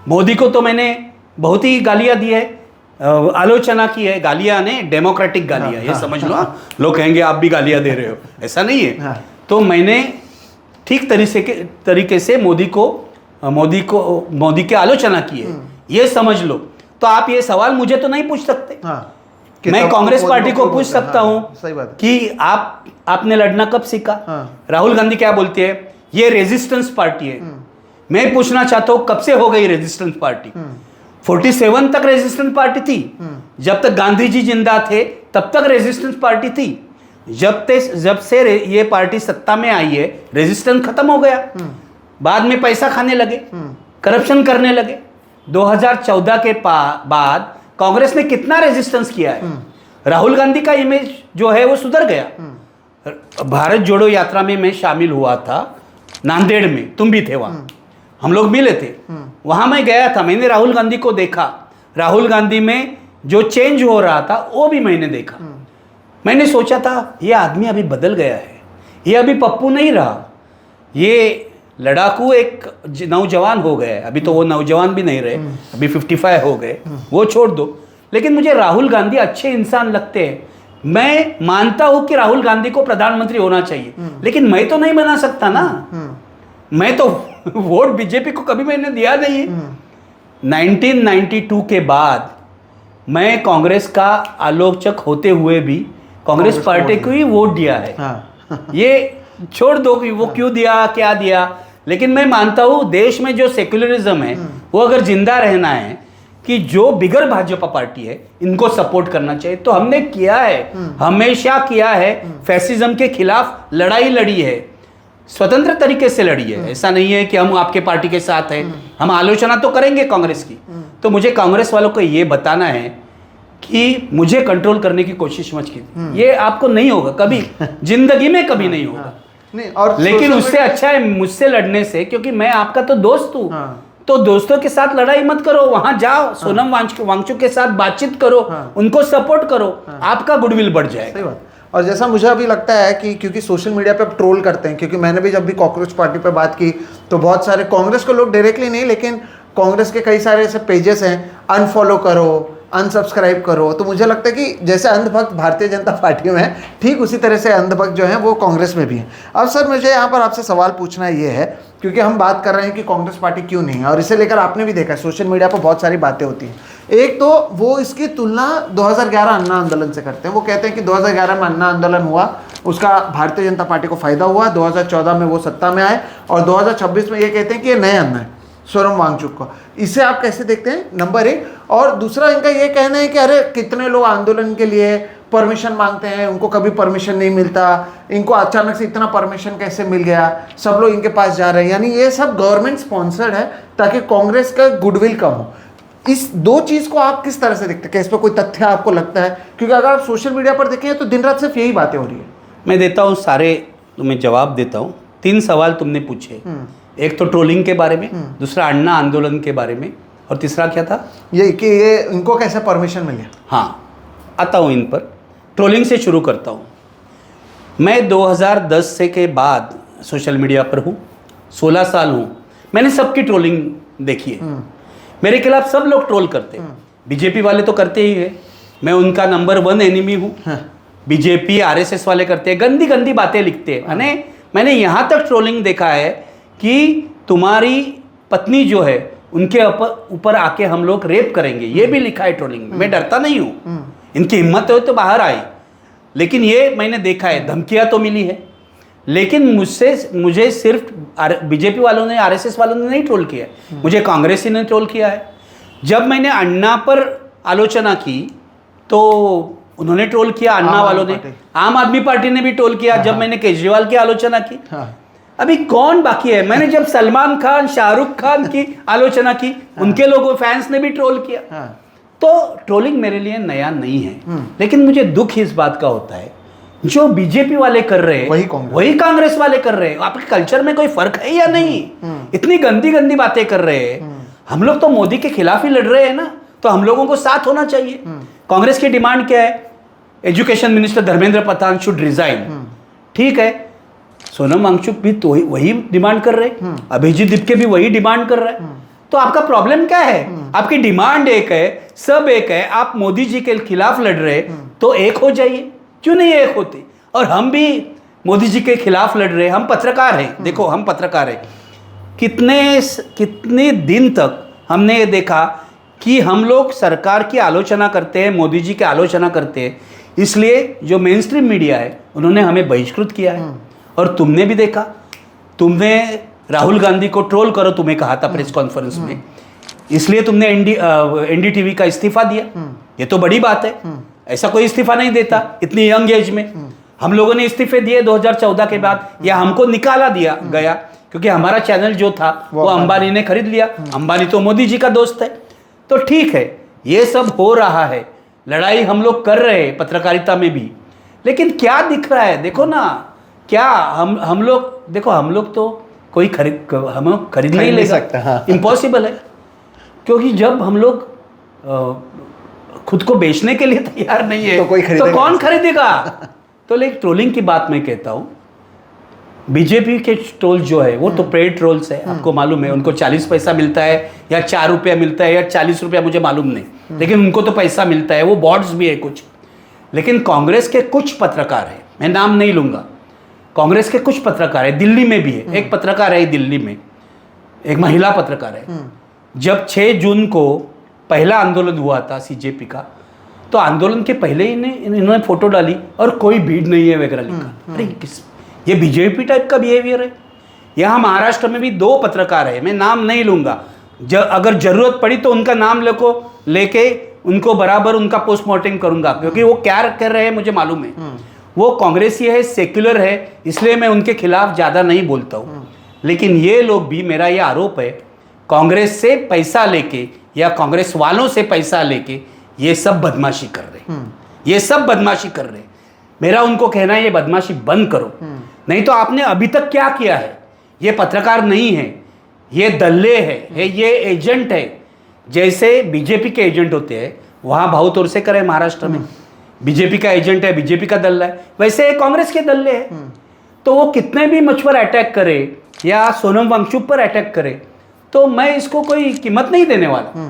मोदी को तो मैंने बहुत ही गालियां दी है, आलोचना की है। गालियां ने डेमोक्रेटिक गालियां, ये समझ लो। लोग कहेंगे आप भी गालियां दे रहे हो, ऐसा नहीं है। तो मैंने ठीक तरीके से मोदी की आलोचना की है, ये समझ लो। तो आप ये सवाल मुझे तो नहीं पूछ सकते। मैं कांग्रेस पार्टी को पूछ सकता हूं कि आपने लड़ना कब सीखा? राहुल गांधी क्या बोलते हैं? ये रेजिस्टेंस पार्टी है। मैं पूछना चाहता हूं, कब से हो गई रेजिस्टेंस पार्टी? 47 तक रेजिस्टेंस पार्टी थी। जब तक गांधी जी जिंदा थे तब तक रेजिस्टेंस पार्टी थी। जब से ये पार्टी सत्ता में आई है, रेजिस्टेंस खत्म हो गया। बाद में पैसा खाने लगे, करप्शन करने लगे। 2014 के बाद कांग्रेस ने कितना रेजिस्टेंस किया है? राहुल गांधी का इमेज जो है वो सुधर गया। भारत जोड़ो यात्रा में मैं शामिल हुआ था, नांदेड़ में, तुम भी थे वहां, हम लोग मिले थे। वहां मैं गया था, मैंने राहुल गांधी को देखा। राहुल गांधी में जो चेंज हो रहा था वो भी मैंने देखा। मैंने सोचा था ये आदमी अभी बदल गया है, ये अभी पप्पू नहीं रहा। ये लड़ाकू एक नौजवान हो गए, अभी तो वो नौजवान भी नहीं रहे, अभी 55 हो गए, वो छोड़ दो। लेकिन मुझे राहुल गांधी अच्छे इंसान लगते हैं। मैं मानता हूं कि राहुल गांधी को प्रधानमंत्री होना चाहिए, लेकिन मैं तो नहीं बना सकता ना। मैं तो वोट बीजेपी को कभी मैंने दिया नहीं है। 1992 के बाद मैं कांग्रेस का आलोचक होते हुए भी कांग्रेस पार्टी को ही वोट दिया है। ये छोड़ दो कि वो क्यों दिया, क्या दिया, लेकिन मैं मानता हूं देश में जो सेक्युलरिज्म है वो अगर जिंदा रहना है कि जो बिगर भाजपा पार्टी है इनको सपोर्ट करना चाहिए। तो हमने किया है, हमेशा किया है, फैसिज्म के खिलाफ लड़ाई लड़ी है, स्वतंत्र तरीके से लड़ी है। ऐसा नहीं है कि हम आपके पार्टी के साथ हैं, हम आलोचना तो करेंगे कांग्रेस की। तो मुझे कांग्रेस वालों को ये बताना है कि मुझे कंट्रोल करने की कोशिश मत कीजिए, ये आपको नहीं होगा कभी, जिंदगी में कभी नहीं होगा। नहीं, और लेकिन उससे अच्छा है मुझसे लड़ने से, क्योंकि मैं आपका तो दोस्त हूँ। तो दोस्तों के साथ लड़ाई मत करो, वहां जाओ, सोनम वांगचुक के साथ बातचीत करो, उनको सपोर्ट करो, आपका गुडविल बढ़ जाएगा। सही बात। और जैसा मुझे अभी लगता है कि क्योंकि सोशल मीडिया पे अब ट्रोल करते हैं, क्योंकि मैंने भी जब भी कॉकरोच पार्टी पे बात की तो बहुत सारे कांग्रेस को लोग डायरेक्टली नहीं, लेकिन कांग्रेस के कई सारे ऐसे पेजेस हैं, अनफॉलो करो, अनसब्सक्राइब करो। तो मुझे लगता है कि जैसे अंधभक्त भारतीय जनता पार्टी में है, ठीक उसी तरह से अंधभक्त जो है वो कांग्रेस में भी है। अब सर मुझे यहाँ पर आपसे सवाल पूछना ये है, क्योंकि हम बात कर रहे हैं कि कांग्रेस पार्टी क्यों नहीं है, और इसे लेकर आपने भी देखा है सोशल मीडिया पर बहुत सारी बातें होती हैं। एक तो वो इसकी तुलना 2011 अन्ना आंदोलन से करते हैं। वो कहते हैं कि 2011 में अन्ना आंदोलन हुआ, उसका भारतीय जनता पार्टी को फायदा हुआ, 2014 में वो सत्ता में आए, और 2026 में ये कहते हैं कि ये नए अन्ना है सोनम वांगचुक को। इसे आप कैसे देखते हैं, नंबर एक। और दूसरा इनका ये कहना है कि अरे कितने लोग आंदोलन के लिए परमिशन मांगते हैं, उनको कभी परमिशन नहीं मिलता, इनको अचानक से इतना परमिशन कैसे मिल गया, सब लोग इनके पास जा रहे हैं, यानी ये सब गवर्नमेंट स्पॉन्सर्ड है ताकि कांग्रेस का गुडविल कम हो। इस दो चीज़ को आप किस तरह से देखते हैं, क्या इस पर कोई तथ्य आपको लगता है? क्योंकि अगर आप सोशल मीडिया पर देखें तो दिन रात सिर्फ यही बातें हो रही है। मैं देता हूँ सारे, तुम्हें जवाब देता हूँ। 3 सवाल तुमने पूछे, एक तो ट्रोलिंग के बारे में, दूसरा अन्ना आंदोलन के बारे में, और तीसरा क्या था? ये कि ये इनको कैसे परमिशन मिले। हाँ, आता हूँ इन पर। ट्रोलिंग से शुरू करता हूँ। मैं 2010 से के बाद सोशल मीडिया पर हूँ, 16 साल हूँ। मैंने सबकी ट्रोलिंग देखी है। मेरे खिलाफ सब लोग ट्रोल करते हैं, बीजेपी वाले तो करते ही है, मैं उनका नंबर 1 एनिमी हूँ। बीजेपी आरएसएस वाले करते हैं, गंदी गंदी बातें लिखते हैं। मैंने यहाँ तक ट्रोलिंग देखा है कि तुम्हारी पत्नी जो है उनके ऊपर आके हम लोग रेप करेंगे, ये भी लिखा है ट्रोलिंग में। मैं डरता नहीं हूँ, इनकी हिम्मत हो तो बाहर आई, लेकिन ये मैंने देखा है, धमकियाँ तो मिली है। लेकिन मुझे सिर्फ बीजेपी वालों ने, आरएसएस वालों ने नहीं ट्रोल किया है, मुझे कांग्रेसी ने ट्रोल किया है। जब मैंने अन्ना पर आलोचना की तो उन्होंने ट्रोल किया, अन्ना वालों ने। आम आदमी पार्टी ने भी ट्रोल किया जब मैंने केजरीवाल की आलोचना की। अभी कौन बाकी है? मैंने जब सलमान खान, शाहरुख खान की आलोचना की, उनके लोगों, फैंस ने भी ट्रोल किया। तो ट्रोलिंग मेरे लिए नया नहीं है, लेकिन मुझे दुख इस बात का होता है जो बीजेपी वाले कर रहे हैं वही कांग्रेस वाले कर रहे हैं। आपके कल्चर में कोई फर्क है या नहीं? इतनी गंदी गंदी बातें कर रहे हैं। हम लोग तो मोदी के खिलाफ ही लड़ रहे हैं ना, तो हम लोगों को साथ होना चाहिए। कांग्रेस की डिमांड क्या है? Education minister Dharmendra Pradhan should resign. ठीक है, सोनम वांगचुक भी तो वही डिमांड कर रहे हैं, अभिजीत दीपके भी वही डिमांड कर रहे हैं। तो आपका प्रॉब्लम क्या है? आपकी डिमांड एक है, सब एक है, आप मोदी जी के खिलाफ लड़ रहे तो एक हो जाइए, क्यों नहीं एक होते? और हम भी मोदी जी के खिलाफ लड़ रहे, हम पत्रकार हैं। देखो, हम पत्रकार हैं। कितने दिन तक हमने ये देखा कि हम लोग सरकार की आलोचना करते हैं, मोदी जी की आलोचना करते हैं, इसलिए जो मेन स्ट्रीम मीडिया है उन्होंने हमें बहिष्कृत किया है। और तुमने भी देखा, तुमने राहुल गांधी को ट्रोल करो, तुम्हें कहा था प्रेस कॉन्फ्रेंस में, इसलिए तुमने एनडीटीवी का इस्तीफा दिया। ये तो बड़ी बात है, ऐसा कोई इस्तीफा नहीं देता इतनी यंग एज में। हम लोगों ने इस्तीफे दिए 2014 के बाद, या हमको निकाला दिया गया क्योंकि हमारा चैनल जो था वो अंबानी ने खरीद लिया। अंबानी तो मोदी जी का दोस्त है। तो ठीक है, ये सब हो रहा है, लड़ाई हम लोग कर रहे हैं पत्रकारिता में भी, लेकिन क्या दिख रहा है? देखो ना, क्या हम लोग, देखो हम लोग तो कोई खरीद नहीं सकता। हाँ। इम्पॉसिबल है, क्योंकि जब हम लोग खुद को बेचने के लिए तैयार नहीं है तो कौन खरीदेगा? तो लेकिन ट्रोलिंग की बात मैं कहता हूं, बीजेपी के ट्रोल जो है वो तो पेड ट्रोल्स है, आपको मालूम है। उनको 40 पैसा मिलता है या 4 रुपया मिलता है या 40 रुपया, मुझे मालूम नहीं, लेकिन उनको तो पैसा मिलता है। वो बॉट्स भी है कुछ। लेकिन कांग्रेस के कुछ पत्रकार हैं, मैं नाम नहीं लूँगा, कांग्रेस के कुछ पत्रकार है, दिल्ली में भी है, एक पत्रकार है दिल्ली में, एक महिला पत्रकार है। जब 6 जून को पहला आंदोलन हुआ था सीजेपी का, तो आंदोलन के पहले ही इन्होंने फोटो डाली और कोई भीड़ नहीं है वगैरह लिखा। अरे ये बीजेपी टाइप का बिहेवियर है। यहाँ महाराष्ट्र में भी 2 पत्रकार है, मैं नाम नहीं लूँगा, अगर जरूरत पड़ी तो उनका नाम लेके उनको बराबर उनका पोस्टमार्टम करूँगा, क्योंकि वो क्या कर रहे हैं मुझे मालूम है। वो कांग्रेसी है, सेक्युलर है, इसलिए मैं उनके खिलाफ ज़्यादा नहीं बोलता हूँ। लेकिन ये लोग भी, मेरा ये आरोप है, कांग्रेस से पैसा लेके या कांग्रेस वालों से पैसा लेके ये सब बदमाशी कर रहे, ये सब बदमाशी कर रहे। मेरा उनको कहना है ये बदमाशी बंद करो, नहीं तो आपने अभी तक क्या किया है। ये पत्रकार नहीं है, ये दल्ले है, ये एजेंट है। जैसे बीजेपी के एजेंट होते हैं, वहाँ भाव तौर से करे महाराष्ट्र में, बीजेपी का एजेंट है, बीजेपी का दल्ला है, वैसे कांग्रेस के दल्ले हैं। तो वो कितने भी मुझ पर अटैक करे या सोनम वांगचुक पर अटैक करे, तो मैं इसको कोई कीमत नहीं देने वाला।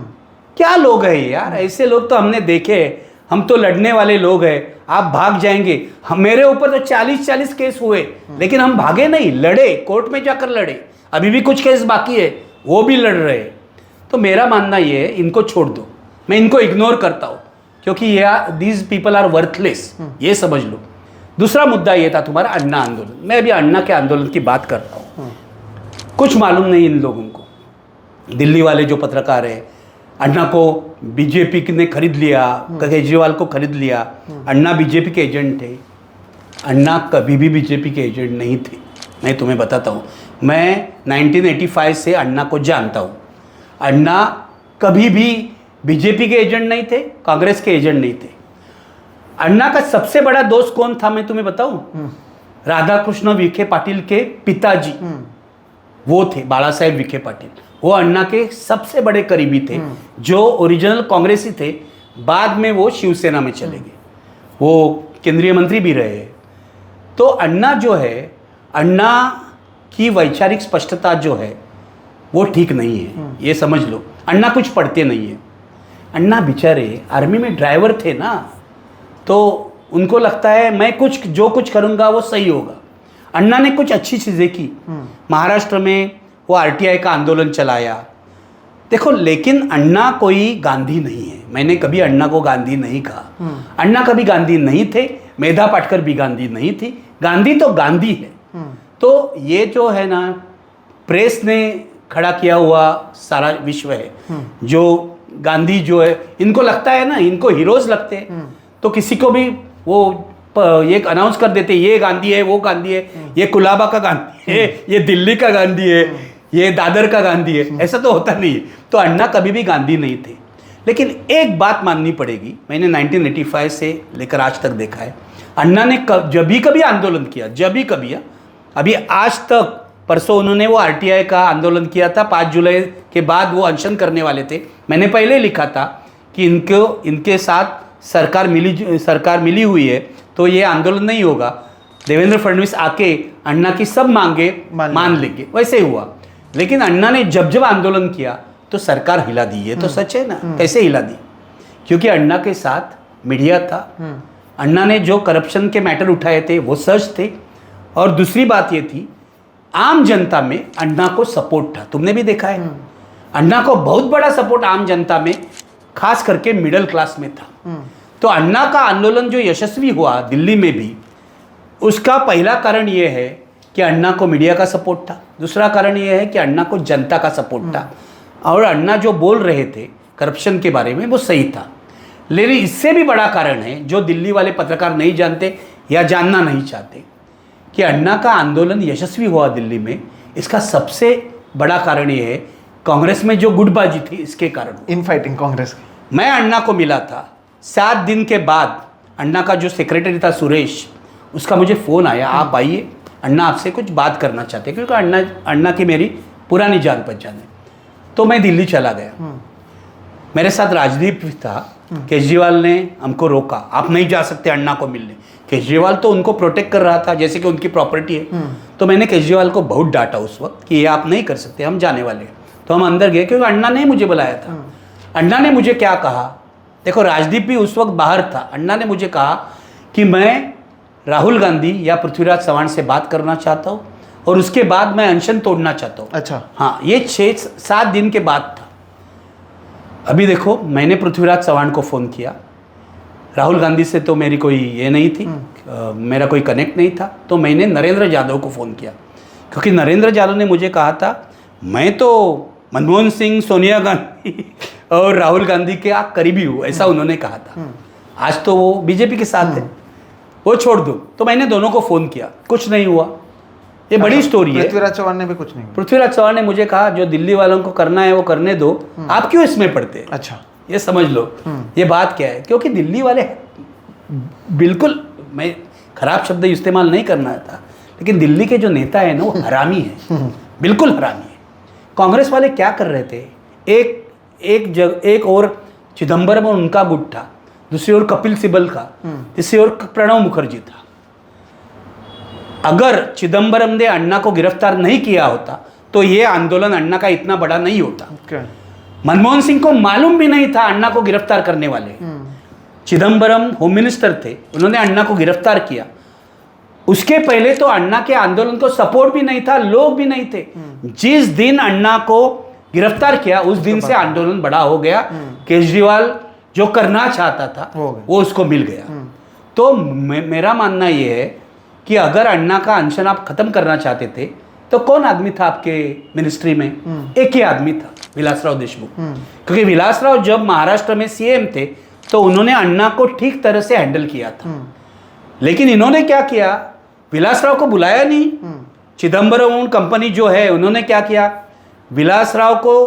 क्या लोग हैं यार, ऐसे लोग तो हमने देखे हैं। हम तो लड़ने वाले लोग हैं, आप भाग जाएंगे। मेरे ऊपर तो 40-40 केस हुए, लेकिन हम भागे नहीं, लड़े, कोर्ट में जाकर लड़े। अभी भी कुछ केस बाकी है, वो भी लड़ रहे हैं। तो मेरा मानना ये है, इनको छोड़ दो, मैं इनको इग्नोर करता हूँ, क्योंकि दीज पीपल आर वर्थलेस, ये समझ लो। दूसरा मुद्दा ये था तुम्हारा अन्ना आंदोलन। मैं अभी अन्ना के आंदोलन की बात कर रहा हूँ। कुछ मालूम नहीं इन लोगों को, दिल्ली वाले जो पत्रकार है, अन्ना को बीजेपी ने खरीद लिया, केजरीवाल को खरीद लिया। अन्ना बीजेपी के एजेंट थे। अन्ना कभी भी बीजेपी के एजेंट नहीं थे, मैं तुम्हें बताता हूँ। मैं 1985 से अन्ना को जानता हूँ। अन्ना कभी भी बीजेपी के एजेंट नहीं थे, कांग्रेस के एजेंट नहीं थे। अन्ना का सबसे बड़ा दोस्त कौन था मैं तुम्हें बताऊं? राधाकृष्ण विखे पाटिल के पिताजी, वो थे बाला साहेब विखे पाटिल। वो अन्ना के सबसे बड़े करीबी थे, जो ओरिजिनल कांग्रेसी थे। बाद में वो शिवसेना में चले गए, वो केंद्रीय मंत्री भी रहे। तो अन्ना जो है, अन्ना की वैचारिक स्पष्टता जो है वो ठीक नहीं है, ये समझ लो। अन्ना कुछ पढ़ते नहीं है। अन्ना बेचारे आर्मी में ड्राइवर थे ना, तो उनको लगता है मैं जो कुछ करूँगा वो सही होगा। अन्ना ने कुछ अच्छी चीज़ें की। महाराष्ट्र में वो आरटीआई का आंदोलन चलाया, देखो। लेकिन अन्ना कोई गांधी नहीं है। मैंने कभी अन्ना को गांधी नहीं कहा। अन्ना कभी गांधी नहीं थे, मेधा पाटकर भी गांधी नहीं थी। गांधी तो गांधी है। तो ये जो है ना, प्रेस ने खड़ा किया हुआ सारा विश्व है, जो गांधी जो है, इनको लगता है ना, इनको हीरोज लगते हैं। तो किसी को भी वो ये अनाउंस कर देते, ये गांधी है, वो गांधी है, ये कुलाबा का गांधी है, ये दिल्ली का गांधी है, ये दादर का गांधी है। ऐसा तो होता नहीं है। तो अन्ना कभी भी गांधी नहीं थे। लेकिन एक बात माननी पड़ेगी, मैंने 1985 से लेकर आज तक देखा है, अन्ना ने जब भी कभी आंदोलन किया, जब भी कभी, अभी आज तक, परसों उन्होंने वो आरटीआई का आंदोलन किया था। 5 जुलाई के बाद वो अनशन करने वाले थे। मैंने पहले लिखा था कि इनके साथ सरकार मिली हुई है, तो ये आंदोलन नहीं होगा। देवेंद्र फडणवीस आके अन्ना की सब मांगे मान लेंगे, वैसे हुआ। लेकिन अन्ना ने जब आंदोलन किया तो सरकार हिला दी। ये तो सच है ना, कैसे हिला दी? क्योंकि अन्ना के साथ मीडिया था। अन्ना ने जो करप्शन के मैटर उठाए थे वो सच थे। और दूसरी बात ये थी, आम जनता में अन्ना को सपोर्ट था। तुमने भी देखा है, अन्ना को बहुत बड़ा सपोर्ट आम जनता में, खास करके मिडिल क्लास में था। तो अन्ना का आंदोलन जो यशस्वी हुआ दिल्ली में भी, उसका पहला कारण ये है कि अन्ना को मीडिया का सपोर्ट था। दूसरा कारण ये है कि अन्ना को जनता का सपोर्ट था। और अन्ना जो बोल रहे थे करप्शन के बारे में, वो सही था। लेकिन इससे भी बड़ा कारण है, जो दिल्ली वाले पत्रकार नहीं जानते या जानना नहीं चाहते, कि अन्ना का आंदोलन यशस्वी हुआ दिल्ली में। इसका सबसे बड़ा कारण ये है, कांग्रेस में जो गुटबाजी थी, इसके कारण इन फाइटिंग कांग्रेस। मैं अन्ना को मिला था 7 दिन के बाद। अन्ना का जो सेक्रेटरी था सुरेश, उसका मुझे फ़ोन आया, आप आइए, अन्ना आपसे कुछ बात करना चाहते हैं, क्योंकि अन्ना की मेरी पुरानी जान पहचान है। तो मैं दिल्ली चला गया। मेरे साथ राजदीप था, केजरीवाल ने हमको रोका, आप नहीं जा सकते अन्ना को मिलने। केजरीवाल तो उनको प्रोटेक्ट कर रहा था जैसे कि उनकी प्रॉपर्टी है। तो मैंने केजरीवाल को बहुत डांटा उस वक्त कि ये आप नहीं कर सकते, हम जाने वाले हैं। तो हम अंदर गए क्योंकि अन्ना ने मुझे बुलाया था। अन्ना ने मुझे क्या कहा, देखो राजदीप भी उस वक्त बाहर था। अन्ना ने मुझे कहा कि मैं राहुल गांधी या पृथ्वीराज चव्हाण से बात करना चाहता हूँ और उसके बाद मैं अनशन तोड़ना चाहता हूँ। अच्छा, हाँ, ये 6-7 दिन के बाद था। अभी देखो, मैंने पृथ्वीराज चव्हाण को फ़ोन किया, राहुल गांधी से तो मेरी कोई ये नहीं थी, मेरा कोई कनेक्ट नहीं था। तो मैंने नरेंद्र यादव को फ़ोन किया क्योंकि नरेंद्र यादव ने मुझे कहा था मैं तो मनमोहन सिंह, सोनिया गांधी और राहुल गांधी के करीबी हूँ, ऐसा उन्होंने कहा था। आज तो वो बीजेपी के साथ है, वो छोड़ दो। तो मैंने दोनों को फ़ोन किया, कुछ नहीं हुआ। ये बड़ी स्टोरी है। पृथ्वीराज चव्हाण ने भी कुछ नहीं किया। पृथ्वीराज चव्हाण ने मुझे कहा जो दिल्ली वालों को करना है वो करने दो, आप क्यों इसमें पड़ते हैं? अच्छा, ये समझ लो ये बात क्या है। क्योंकि दिल्ली वाले बिल्कुल, मैं खराब शब्द इस्तेमाल नहीं करना था, लेकिन दिल्ली के जो नेता है ना वो हरामी है, बिल्कुल हरामी है। कांग्रेस वाले क्या कर रहे थे, एक और चिदम्बरम और उनका गुट था, दूसरी ओर कपिल सिब्बल का, तीसरी ओर प्रणब मुखर्जी था। अगर चिदम्बरम ने अन्ना को गिरफ्तार नहीं किया होता तो ये आंदोलन अन्ना का इतना बड़ा नहीं होता। मनमोहन सिंह को मालूम भी नहीं था अन्ना को गिरफ्तार करने वाले। चिदम्बरम होम मिनिस्टर थे, उन्होंने अन्ना को गिरफ्तार किया। उसके पहले तो अन्ना के आंदोलन को सपोर्ट भी नहीं था, लोग भी नहीं थे। जिस दिन अन्ना को गिरफ्तार किया उस दिन से आंदोलन बड़ा हो गया। केजरीवाल जो करना चाहता था वो उसको मिल गया। तो मेरा मानना ये है कि अगर अन्ना का अनशन आप खत्म करना चाहते थे तो कौन आदमी था आपके मिनिस्ट्री में? एक ही आदमी था, विलासराव देशमुख। क्योंकि विलासराव जब महाराष्ट्र में सीएम थे तो उन्होंने अन्ना को ठीक तरह से हैंडल किया था। लेकिन इन्होंने क्या किया, विलासराव को बुलाया नहीं। चिदम्बरम कंपनी जो है उन्होंने क्या किया, विलासराव को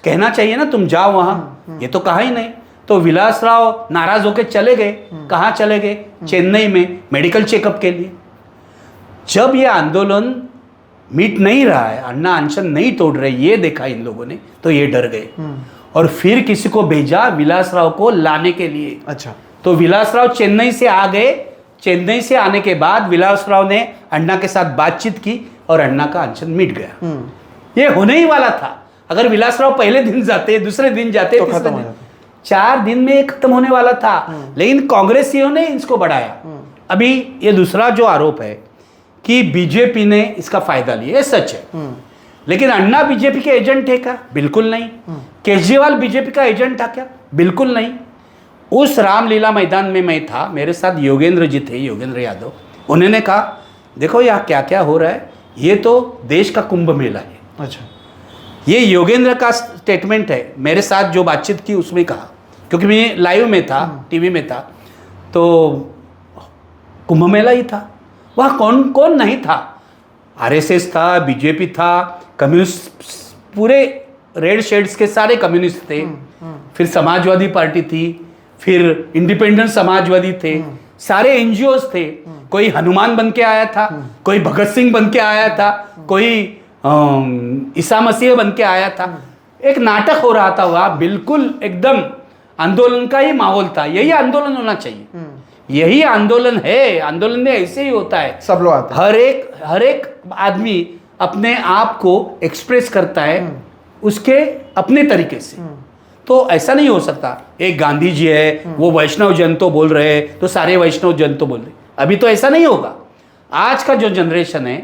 कहना चाहिए ना तुम जाओ वहां, ये तो कहा ही नहीं। तो विलासराव नाराज होकर चले गए। कहाँ चले गए? चेन्नई में मेडिकल चेकअप के लिए। जब ये आंदोलन मिट नहीं रहा है, अन्ना अनशन नहीं तोड़ रहे, ये देखा इन लोगों ने तो ये डर गए और फिर किसी को भेजा विलासराव को लाने के लिए। अच्छा, तो विलासराव चेन्नई से आ गए। चेन्नई से आने के बाद विलासराव ने अन्ना के साथ बातचीत की और अन्ना का अनशन मिट गया। ये होने ही वाला था। अगर विलासराव पहले दिन जाते, दूसरे दिन जाते, तो तीसरे खत्म हो दिन, जाता। 4 दिन में खत्म होने वाला था। लेकिन कांग्रेसियों ने इसको बढ़ाया। अभी ये दूसरा जो आरोप है कि बीजेपी ने इसका फायदा लिया, ये सच है। लेकिन अन्ना बीजेपी के एजेंट है क्या? बिल्कुल नहीं। केजरीवाल बीजेपी का एजेंट था क्या? बिल्कुल नहीं। उस रामलीला मैदान में मैं था, मेरे साथ योगेंद्र जी थे, योगेंद्र यादव। उन्होंने कहा देखो यहाँ क्या क्या हो रहा है, ये तो देश का कुंभ मेला है। अच्छा, ये योगेंद्र का स्टेटमेंट है। मेरे साथ जो बातचीत की उसमें कहा, क्योंकि मैं लाइव में था, टीवी में था, तो कुंभ मेला ही था। वहाँ कौन कौन नहीं था? आरएसएस था, बीजेपी था, कम्युनिस्ट, पूरे रेड शेड्स के सारे कम्युनिस्ट थे। फिर समाजवादी पार्टी थी, फिर इंडिपेंडेंट समाजवादी थे, सारे एनजीओस थे। कोई हनुमान बन के आया था, कोई भगत सिंह बन के आया था, कोई ईसा मसीह बन के आया था। एक नाटक हो रहा था वहाँ, बिल्कुल एकदम आंदोलन का ही माहौल था। यही आंदोलन होना चाहिए, यही आंदोलन है। आंदोलन में ऐसे ही होता है, सब लोग आते हैं। हर एक आदमी अपने आप को एक्सप्रेस करता है उसके अपने तरीके से। तो ऐसा नहीं हो सकता एक गांधी जी है वो वैष्णव जन तो बोल रहे हैं तो सारे वैष्णव जन तो बोल रहे। अभी तो ऐसा नहीं होगा। आज का जो जनरेशन है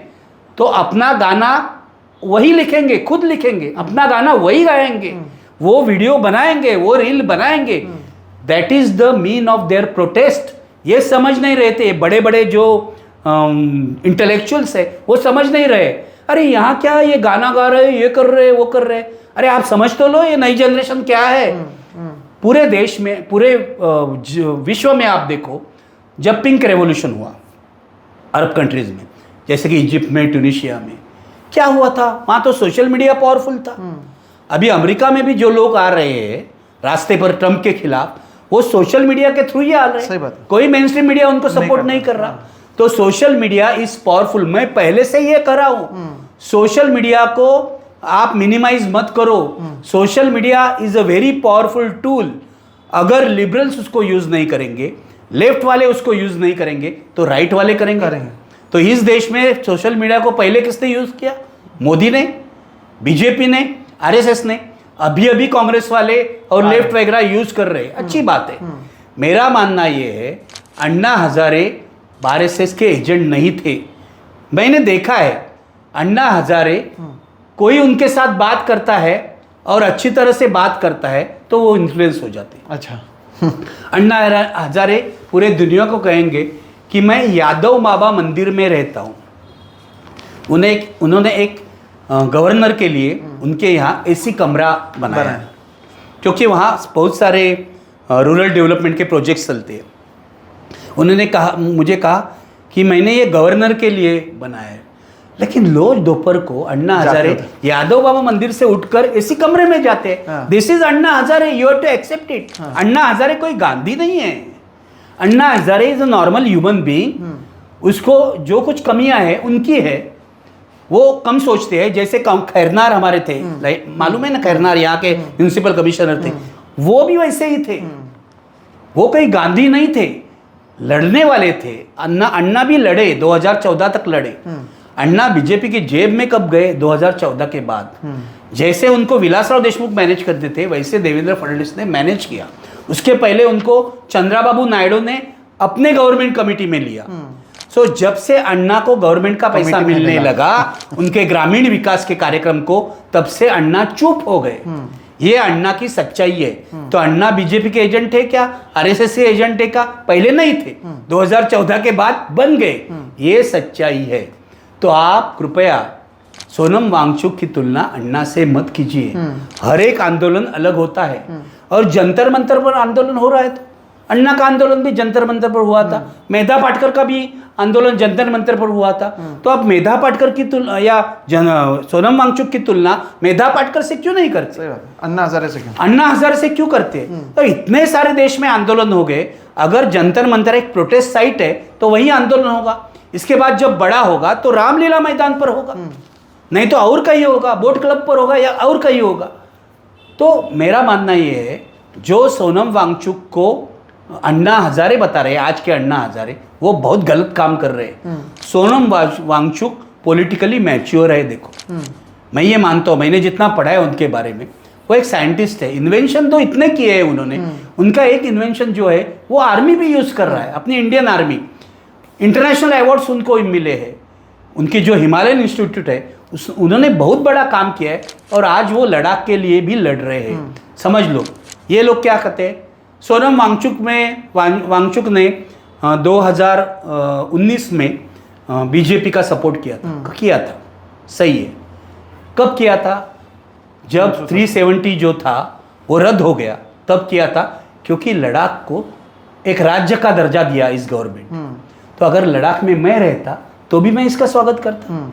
तो अपना गाना वही लिखेंगे, खुद लिखेंगे, अपना गाना वही गाएंगे, वो वीडियो बनाएंगे, वो रील बनाएंगे। That is the mean of their protest. ये समझ नहीं रहे थे बड़े बड़े जो इंटेलेक्चुअल्स है, वो समझ नहीं रहे। अरे यहाँ क्या ये गाना गा रहे, ये कर रहे, वो कर रहे। अरे आप समझ तो लो ये नई जनरेशन क्या है। पूरे देश में, पूरे विश्व में आप देखो, जब पिंक रेवोल्यूशन हुआ अरब कंट्रीज में, जैसे कि इजिप्ट में, ट्यूनिशिया में, क्या हुआ था? वहाँ तो सोशल मीडिया पावरफुल था। अभी अमेरिका में भी जो लोग आ रहे हैं रास्ते पर ट्रंप के खिलाफ, वो सोशल मीडिया के थ्रू ही आ रहे हैं। कोई मेन स्ट्रीम मीडिया उनको सपोर्ट नहीं कर रहा। तो सोशल मीडिया इज पावरफुल। मैं पहले से ये कर रहा हूं, सोशल मीडिया को आप मिनिमाइज मत करो। Social media is a very powerful tool. अगर लिबरल्स उसको यूज नहीं करेंगे, लेफ्ट वाले उसको यूज नहीं करेंगे, तो राइट वाले करेंगे। तो इस देश में सोशल मीडिया को पहले किसने यूज किया? मोदी ने, बीजेपी ने, आरएसएस ने। अभी अभी कांग्रेस वाले और लेफ्ट वगैरह यूज कर रहे हैं, अच्छी बात है। मेरा मानना यह है, अन्ना हजारे आरएसएस के एजेंट नहीं थे। मैंने देखा है, अन्ना हजारे कोई उनके साथ बात करता है और अच्छी तरह से बात करता है तो वो इन्फ्लुएंस हो जाते हैं। अच्छा। अन्ना हजारे पूरे दुनिया को कहेंगे कि मैं यादव बाबा मंदिर में रहता हूँ। उन्होंने एक गवर्नर के लिए उनके यहाँ एसी कमरा बनाया है, क्योंकि वहाँ बहुत सारे रूरल डेवलपमेंट के प्रोजेक्ट्स चलते हैं। उन्होंने मुझे कहा कि मैंने ये गवर्नर के लिए बनाया है, लेकिन रोज दोपहर को अन्ना हजारे यादव बाबा मंदिर से उठकर एसी कमरे में जाते हैं। This is Anna Hazare, you have to accept it. Anna Hazare कोई गांधी नहीं है। Anna Hazare is a normal human being. उसको जो कुछ कमियां हैं उनकी है, वो कम सोचते हैं। जैसे खैरनार हमारे थे, मालूम है ना, खैरनार यहाँ के म्यूनिसिपल कमिश्नर थे, वो भी वैसे ही थे। वो कोई गांधी नहीं थे, लड़ने वाले थे। अन्ना भी लड़े, 2014 तक लड़े। अन्ना बीजेपी की जेब में कब गए? 2014 के बाद। जैसे उनको विलासराव देशमुख मैनेज करते थे, वैसे देवेंद्र फडणवीस ने मैनेज किया। उसके पहले उनको चंद्राबाबू नायडू ने अपने गवर्नमेंट कमेटी में लिया। सो जब से अन्ना को गवर्नमेंट का पैसा मिलने लगा उनके ग्रामीण विकास के कार्यक्रम को, तब से अन्ना चुप हो गए। ये अन्ना की सच्चाई है। तो अन्ना बीजेपी के एजेंट थे क्या? आरएसएस के एजेंट थे क्या? पहले नहीं थे, 2014 के बाद बन गए। ये सच्चाई है। तो आप कृपया सोनम वांगचुक की तुलना अन्ना से मत कीजिए। हर एक आंदोलन अलग होता है, और जंतर मंतर पर आंदोलन हो रहा है तो अन्ना का आंदोलन भी जंतर मंतर पर हुआ था। मेधा पाटकर का भी आंदोलन जंतर मंतर पर हुआ था। तो आप मेधा पाटकर की तुलना या सोनम वांगचुक की तुलना मेधा पाटकर से क्यों नहीं करते? अन्ना हजारे से क्यों? अन्ना हजारे से क्यों करते? तो इतने सारे देश में आंदोलन हो गए। अगर जंतर मंतर एक प्रोटेस्ट साइट है तो वही आंदोलन होगा। इसके बाद जब बड़ा होगा तो रामलीला मैदान पर होगा, नहीं तो और कहीं होगा, बोट क्लब पर होगा या और कहीं होगा। तो मेरा मानना ये है, जो सोनम वांगचुक को अन्ना हजारे बता रहे हैं, आज के अन्ना हजारे, वो बहुत गलत काम कर रहे हैं। सोनम वांगचुक पॉलिटिकली मैच्योर है। देखो, मैं ये मानता हूँ, मैंने जितना पढ़ा है उनके बारे में, वो एक साइंटिस्ट है। इन्वेंशन तो इतने किए हैं उन्होंने। उनका एक इन्वेंशन जो है वो आर्मी भी यूज कर रहा है, अपनी इंडियन आर्मी। इंटरनेशनल अवार्ड्स उनको मिले हैं। उनकी जो हिमालयन इंस्टीट्यूट है उन्होंने बहुत बड़ा काम किया है, और आज वो लद्दाख के लिए भी लड़ रहे हैं। समझ लो, ये लोग क्या कहते हैं। सोनम वांगचुक ने 2019 में बीजेपी का सपोर्ट किया था। सही है। कब किया था? जब 370 जो था वो रद्द हो गया, तब किया था, क्योंकि लद्दाख को एक राज्य का दर्जा दिया इस गवर्नमेंट। तो अगर लद्दाख में मैं रहता तो भी मैं इसका स्वागत करता।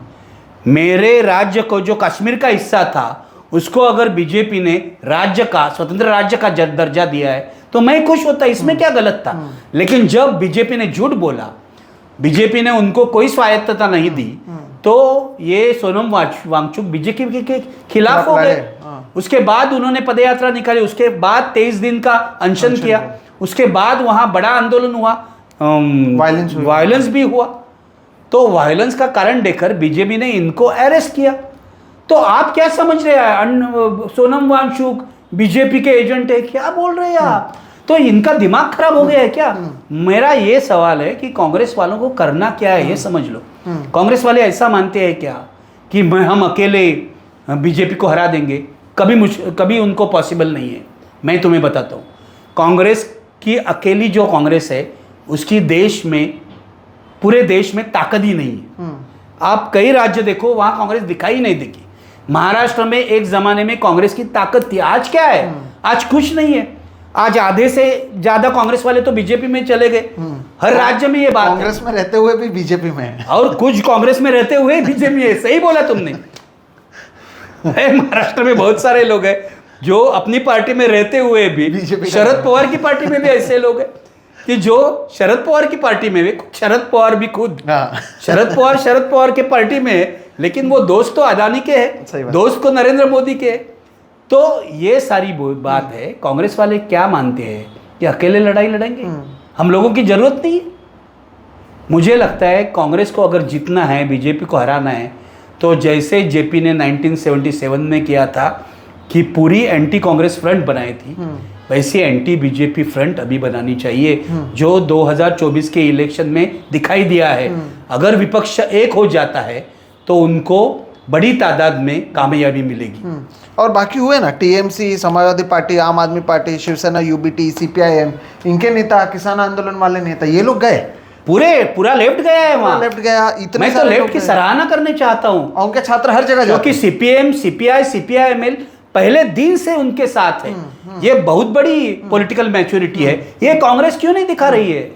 मेरे राज्य को, जो कश्मीर का हिस्सा था, उसको अगर बीजेपी ने राज्य का, स्वतंत्र राज्य का दर्जा दिया है तो मैं खुश होता। इसमें क्या गलत था? लेकिन जब बीजेपी ने झूठ बोला, बीजेपी ने उनको कोई स्वायत्तता नहीं दी, तो ये सोनम वांगचुक बीजेपी के खिलाफ हो गए। उसके बाद उन्होंने पदयात्रा निकाली, उसके बाद 23 दिन का अनशन किया, उसके बाद वहां बड़ा आंदोलन हुआ, वायलेंस भी हुआ। तो वायलेंस का कारण देकर बीजेपी ने इनको अरेस्ट किया। तो आप क्या समझ रहे हैं? सोनम वांगचुक बीजेपी के एजेंट है? क्या बोल रहे हैं आप? तो इनका दिमाग खराब हो गया है क्या? मेरा ये सवाल है कि कांग्रेस वालों को करना क्या है, ये समझ लो। कांग्रेस वाले ऐसा मानते हैं क्या कि हम अकेले बीजेपी को हरा देंगे? कभी उनको पॉसिबल नहीं है। मैं तुम्हें बताता हूँ, कांग्रेस की अकेली जो कांग्रेस है, उसकी देश में, पूरे देश में ताकत ही नहीं है। आप कई राज्य देखो, वहां कांग्रेस दिखाई नहीं देगी। महाराष्ट्र में एक जमाने में कांग्रेस की ताकत थी, आज क्या है? आज कुछ नहीं है। आज आधे से ज्यादा कांग्रेस वाले तो बीजेपी में चले गए। हर राज्य में ये बात है। कांग्रेस में रहते हुए भी बीजेपी में है, और कुछ कांग्रेस में रहते हुए बीजेपी में है। सही बोला तुमने। महाराष्ट्र में बहुत सारे लोग हैं जो अपनी पार्टी में रहते हुए भी, शरद पवार की पार्टी में भी ऐसे लोग हैं कि जो शरद पवार की पार्टी में भी, शरद पवार भी खुद शरद पवार के पार्टी में है, लेकिन वो दोस्त तो अदानी के हैं, दोस्त को नरेंद्र मोदी के है। तो ये सारी बात है। कांग्रेस वाले क्या मानते हैं कि अकेले लड़ाई लड़ेंगे, हम लोगों की जरूरत नहीं है। मुझे लगता है कांग्रेस को अगर जीतना है, बीजेपी को हराना है, तो जैसे जेपी ने 1977 में किया था कि पूरी एंटी कांग्रेस फ्रंट बनाई थी, वैसी एंटी बीजेपी फ्रंट अभी बनानी चाहिए, जो 2024 के इलेक्शन में दिखाई दिया है। अगर विपक्ष एक हो जाता है तो उनको बड़ी तादाद में कामयाबी मिलेगी। और बाकी हुए ना, टीएमसी, समाजवादी पार्टी, आम आदमी पार्टी, शिवसेना, यूबीटी, सीपीआईएम, इनके नेता, किसान आंदोलन वाले नेता, ये लोग गए, पूरा लेफ्ट गया है वहां। लेफ्ट गया। इतने मैं तो लेफ्ट की सराहना करने चाहता हूं, और उनके छात्र हर जगह जाते क्योंकि सीपीएम, सीपीआई, सीपीआईएमएल पहले दिन से उनके साथ है। ये बहुत बड़ी पॉलिटिकल मैच्योरिटी है। ये कांग्रेस क्यों नहीं दिखा रही है?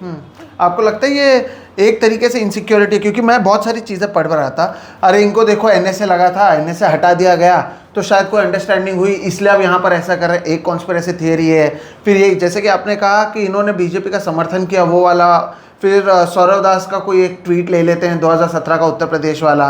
आपको लगता है ये एक तरीके से इनसिक्योरिटी? क्योंकि मैं बहुत सारी चीज़ें पढ़ रहा था, अरे इनको देखो एनएसए लगा था, एनएसए हटा दिया गया, तो शायद कोई अंडरस्टैंडिंग हुई, इसलिए अब यहाँ पर ऐसा कर रहे हैं। एक कॉन्स्पिरेसी थियरी है। फिर ये जैसे कि आपने कहा कि इन्होंने बीजेपी का समर्थन किया, वो वाला। फिर सौरव दास का कोई एक ट्वीट ले लेते हैं 2017 का, उत्तर प्रदेश वाला,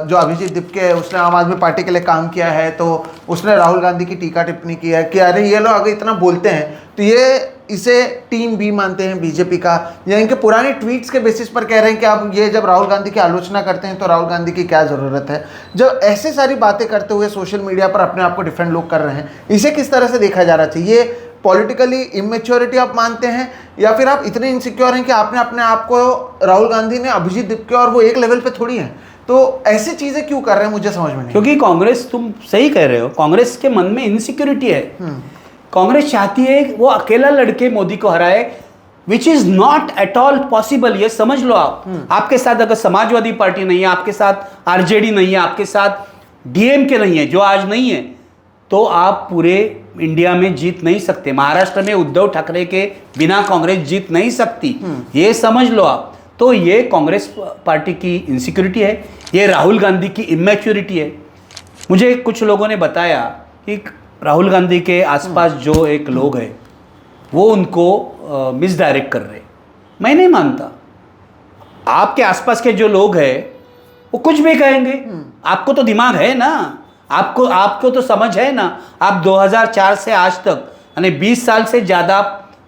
जो अभिजीत दीपके है, उसने आम आदमी पार्टी के लिए काम किया है, तो उसने राहुल गांधी की टीका टिप्पणी की है कि अरे ये लोग अगर इतना बोलते हैं तो ये इसे टीम बी मानते हैं बीजेपी का, या इनके पुराने ट्वीट्स के बेसिस पर कह रहे हैं कि आप ये जब राहुल गांधी की आलोचना करते हैं तो राहुल गांधी की क्या ज़रूरत है। जब ऐसे सारी बातें करते हुए सोशल मीडिया पर अपने आप को डिफेंड लोग कर रहे हैं, इसे किस तरह से देखा जा रहा चाहिए? ये पॉलिटिकली इमेच्योरिटी आप मानते हैं, या फिर आप इतने इनसिक्योर हैं कि आपने अपने आप को, राहुल गांधी ने अभिजीत दीपके और वो एक लेवल पे थोड़ी हैं, तो ऐसी चीजें क्यों कर रहे हैं मुझे समझ में नहीं। क्योंकि कांग्रेस, तुम सही कह रहे हो, कांग्रेस के मन में इनसिक्योरिटी है। कांग्रेस चाहती है वो अकेला लड़के मोदी को हराए, which is not at all possible. ये समझ लो आप। आपके साथ अगर समाजवादी पार्टी नहीं है, आपके साथ आरजेडी नहीं है, आपके साथ डीएमके नहीं है, जो आज नहीं है, तो आप पूरे इंडिया में जीत नहीं सकते। महाराष्ट्र में उद्धव ठाकरे के बिना कांग्रेस जीत नहीं सकती, ये समझ लो आप। तो ये कांग्रेस पार्टी की इनसिक्योरिटी है, ये राहुल गांधी की इमेच्योरिटी है। मुझे कुछ लोगों ने बताया कि राहुल गांधी के आसपास जो एक लोग हैं वो उनको मिसडायरेक्ट कर रहे। मैं नहीं मानता। आपके आसपास के जो लोग हैं वो कुछ भी कहेंगे, आपको तो दिमाग है ना, आपको तो समझ है ना। आप 2004 से आज तक यानी 20 साल से ज़्यादा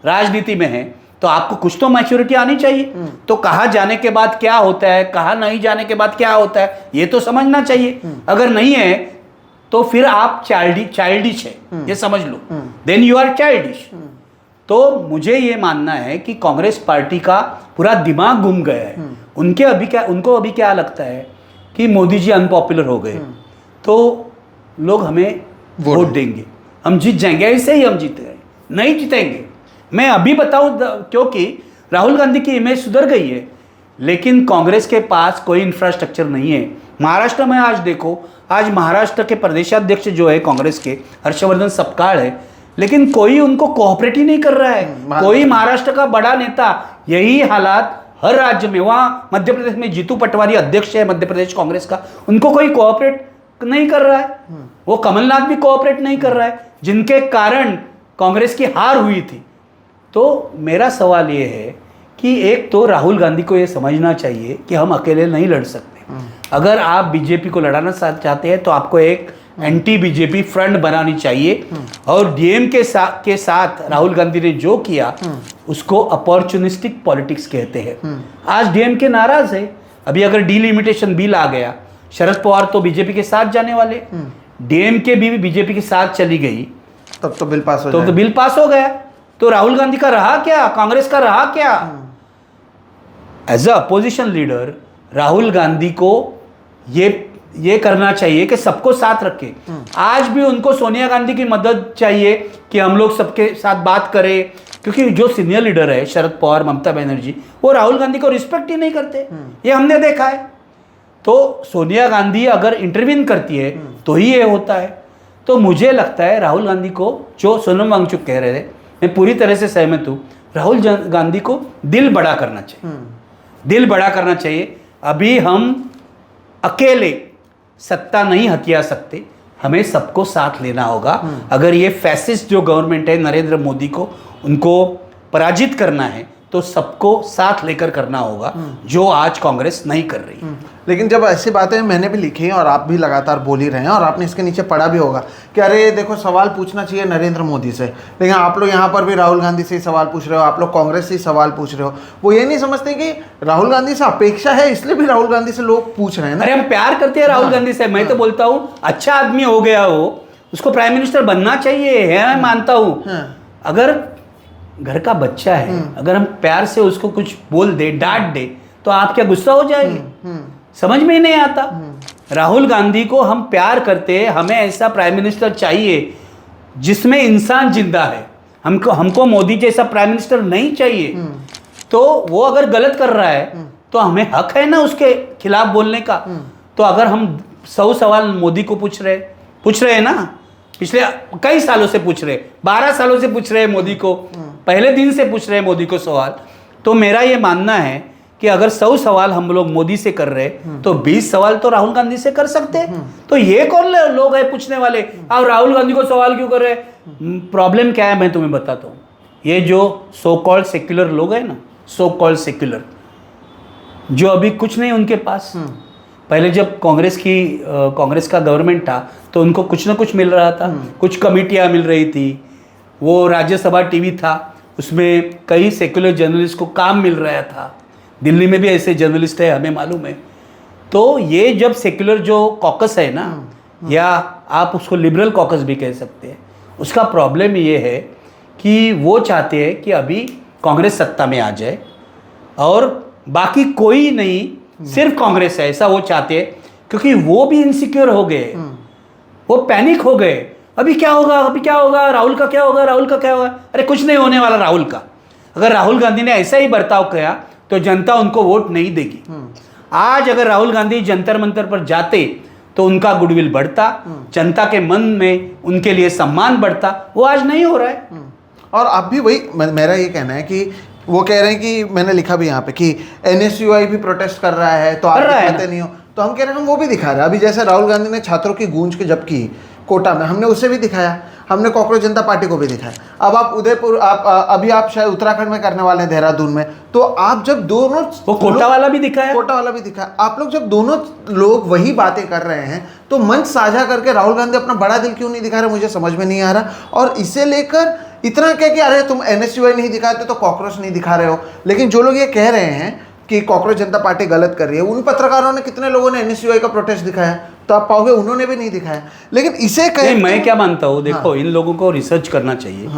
राजनीति में हैं, तो आपको कुछ तो मैच्योरिटी आनी चाहिए। तो कहाँ जाने के बाद क्या होता है, कहाँ नहीं जाने के बाद क्या होता है, ये तो समझना चाहिए। अगर नहीं है तो फिर आप चाइल्डिश है, ये समझ लो। Then you are childish. तो मुझे ये मानना है कि कांग्रेस पार्टी का पूरा दिमाग घूम गया है। उनको अभी क्या लगता है कि मोदी जी अनपॉपुलर हो गए तो लोग हमें वोट देंगे, हम जीत जाएंगे। ऐसे ही हम जीतेंगे, नहीं जीतेंगे। मैं अभी बताऊं, क्योंकि राहुल गांधी की इमेज सुधर गई है, लेकिन कांग्रेस के पास कोई इंफ्रास्ट्रक्चर नहीं है। महाराष्ट्र में आज देखो, आज महाराष्ट्र के प्रदेशाध्यक्ष जो है कांग्रेस के, हर्षवर्धन सपकाळ है, लेकिन कोई उनको कोऑपरेट ही नहीं कर रहा है। कोई महाराष्ट्र का बड़ा नेता, यही हालात हर राज्य में। वहाँ मध्य प्रदेश में जीतू पटवारी अध्यक्ष है मध्य प्रदेश कांग्रेस का, उनको कोई कोऑपरेट नहीं कर रहा है। वो कमलनाथ भी कोऑपरेट नहीं कर रहा है, जिनके कारण कांग्रेस की हार हुई थी। तो मेरा सवाल ये है कि एक तो राहुल गांधी को ये समझना चाहिए कि हम अकेले नहीं लड़ सकते। अगर आप बीजेपी को लड़ाना चाहते हैं तो आपको एक एंटी बीजेपी फ्रंट बनानी चाहिए। और डीएम के साथ राहुल गांधी ने जो किया उसको अपॉर्चुनिस्टिक पॉलिटिक्स कहते हैं। आज डीएम के नाराज है। अभी अगर डीलिमिटेशन बिल आ गया, शरद पवार तो बीजेपी के साथ जाने वाले, डीएम के भी बीजेपी के साथ चली गई, तब तो बिल पास हो तो बिल पास हो गया। तो राहुल गांधी का रहा क्या, कांग्रेस का रहा क्या? As a opposition leader Rahul Gandhi को ये करना चाहिए कि सबको साथ रखे। आज भी उनको सोनिया गांधी की मदद चाहिए कि हम लोग सबके साथ बात करें, क्योंकि जो सीनियर लीडर है शरद पवार, ममता बनर्जी, वो राहुल गांधी को रिस्पेक्ट ही नहीं करते। ये हमने देखा है। तो सोनिया गांधी अगर इंटरवीन करती है तो ही ये होता है। तो मुझे लगता है राहुल गांधी को, जो सोनम वांगचुक कह रहे थे, मैं पूरी तरह से सहमत हूँ। राहुल गांधी को दिल बड़ा करना चाहिए, दिल बड़ा करना चाहिए। अभी हम अकेले सत्ता नहीं हथिया सकते, हमें सबको साथ लेना होगा। अगर ये फैसिस्ट जो गवर्नमेंट है नरेंद्र मोदी को, उनको पराजित करना है तो सबको साथ लेकर करना होगा, जो आज कांग्रेस नहीं कर रही। लेकिन जब ऐसी बातें मैंने भी लिखी हैं और आप भी लगातार बोल ही रहे हैं और आपने इसके नीचे पढ़ा भी होगा कि अरे देखो सवाल पूछना चाहिए नरेंद्र मोदी से, लेकिन आप लोग यहाँ पर भी राहुल गांधी से ही सवाल पूछ रहे हो, आप लोग कांग्रेस से ही सवाल पूछ रहे हो। वो ये नहीं समझते कि राहुल गांधी से अपेक्षा है, इसलिए भी राहुल गांधी से लोग पूछ रहे हैं ना। अरे हम प्यार करते हैं राहुल गांधी से। मैं तो बोलता हूँ अच्छा आदमी हो गया हो, उसको प्राइम मिनिस्टर बनना चाहिए है, मैं मानता हूँ। अगर घर का बच्चा है, अगर हम प्यार से उसको कुछ बोल दे, डांट दे, तो आप क्या गुस्सा हो जाएंगे? समझ में ही नहीं आता। राहुल गांधी को हम प्यार करते हैं, हमें ऐसा प्राइम मिनिस्टर चाहिए जिसमें इंसान जिंदा है। हमको मोदी जैसा प्राइम मिनिस्टर नहीं चाहिए। तो वो अगर गलत कर रहा है तो हमें हक है ना उसके खिलाफ बोलने का। तो अगर हम 100 सवाल मोदी को पूछ रहे हैं ना, पिछले कई सालों से पूछ रहे, 12 सालों से पूछ रहे हैं मोदी को, पहले दिन से पूछ रहे हैं मोदी को सवाल, तो मेरा ये मानना है कि अगर 100 सवाल हम लोग मोदी से कर रहे तो 20 सवाल तो राहुल गांधी से कर सकते हैं। तो ये कौन लोग हैं पूछने वाले, आप राहुल गांधी को सवाल क्यों कर रहे हैं? प्रॉब्लम क्या है मैं तुम्हें बताता हूँ। ये जो सो कॉल्ड सेक्युलर लोग हैं ना, सो कॉल्ड सेक्युलर, जो अभी कुछ नहीं उनके पास, पहले जब कांग्रेस का गवर्नमेंट था तो उनको कुछ ना कुछ मिल रहा था, कुछ कमेटियाँ मिल रही थी, वो राज्यसभा टीवी था, उसमें कई सेक्युलर जर्नलिस्ट को काम मिल रहा था। दिल्ली में भी ऐसे जर्नलिस्ट है, हमें मालूम है। तो ये जब सेक्युलर जो कॉकस है ना, या आप उसको लिबरल कॉकस भी कह सकते हैं, उसका प्रॉब्लम ये है कि वो चाहते हैं कि अभी कांग्रेस सत्ता में आ जाए और बाकी कोई नहीं, सिर्फ कांग्रेस है, ऐसा वो चाहते हैं। क्योंकि वो भी इनसिक्योर हो गए, वो पैनिक हो गए, अभी क्या होगा, अभी क्या होगा, राहुल का क्या होगा, राहुल का क्या होगा। अरे कुछ नहीं होने वाला राहुल का। अगर राहुल गांधी ने ऐसा ही बर्ताव किया तो जनता उनको वोट नहीं देगी। आज अगर राहुल गांधी जंतर मंतर पर जाते तो उनका गुडविल बढ़ता, जनता के मन में उनके लिए सम्मान बढ़ता, वो आज नहीं हो रहा है। और अब भी वही मेरा ये कहना है कि वो कह रहे हैं कि मैंने लिखा भी यहाँ पे कि NSUI भी प्रोटेस्ट कर रहा है, तो आप दिखाते नहीं हो। तो हम कह रहे हैं हम वो भी दिखा रहे हैं। अभी जैसे राहुल गांधी ने छात्रों की गूंज के जब की कोटा में, हमने उसे भी दिखाया, हमने कॉकरोच जनता पार्टी को भी दिखाया। अब आप उदयपुर, अभी आप शायद उत्तराखंड में करने वाले हैं, देहरादून में, तो आप जब दोनों, वो कोटा वाला भी दिखाया, कोटा वाला भी दिखाया, आप लोग जब दोनों लोग वही बातें कर रहे हैं तो मंच साझा करके राहुल गांधी अपना बड़ा दिल क्यों नहीं दिखा रहे, मुझे समझ में नहीं आ रहा। और इसे लेकर इतना क्या कि अरे तुम NSUI नहीं दिखाते तो कॉकरोच नहीं दिखा रहे हो। लेकिन जो लोग ये कह रहे हैं कि कॉकरोच जनता पार्टी गलत कर रही है, उन पत्रकारों ने कितने लोगों ने NSUI का प्रोटेस्ट दिखाया, तो आप पाओगे उन्होंने भी नहीं दिखाया। लेकिन इसे कहे, मैं क्या मानता हूँ, देखो इन लोगों को रिसर्च करना चाहिए।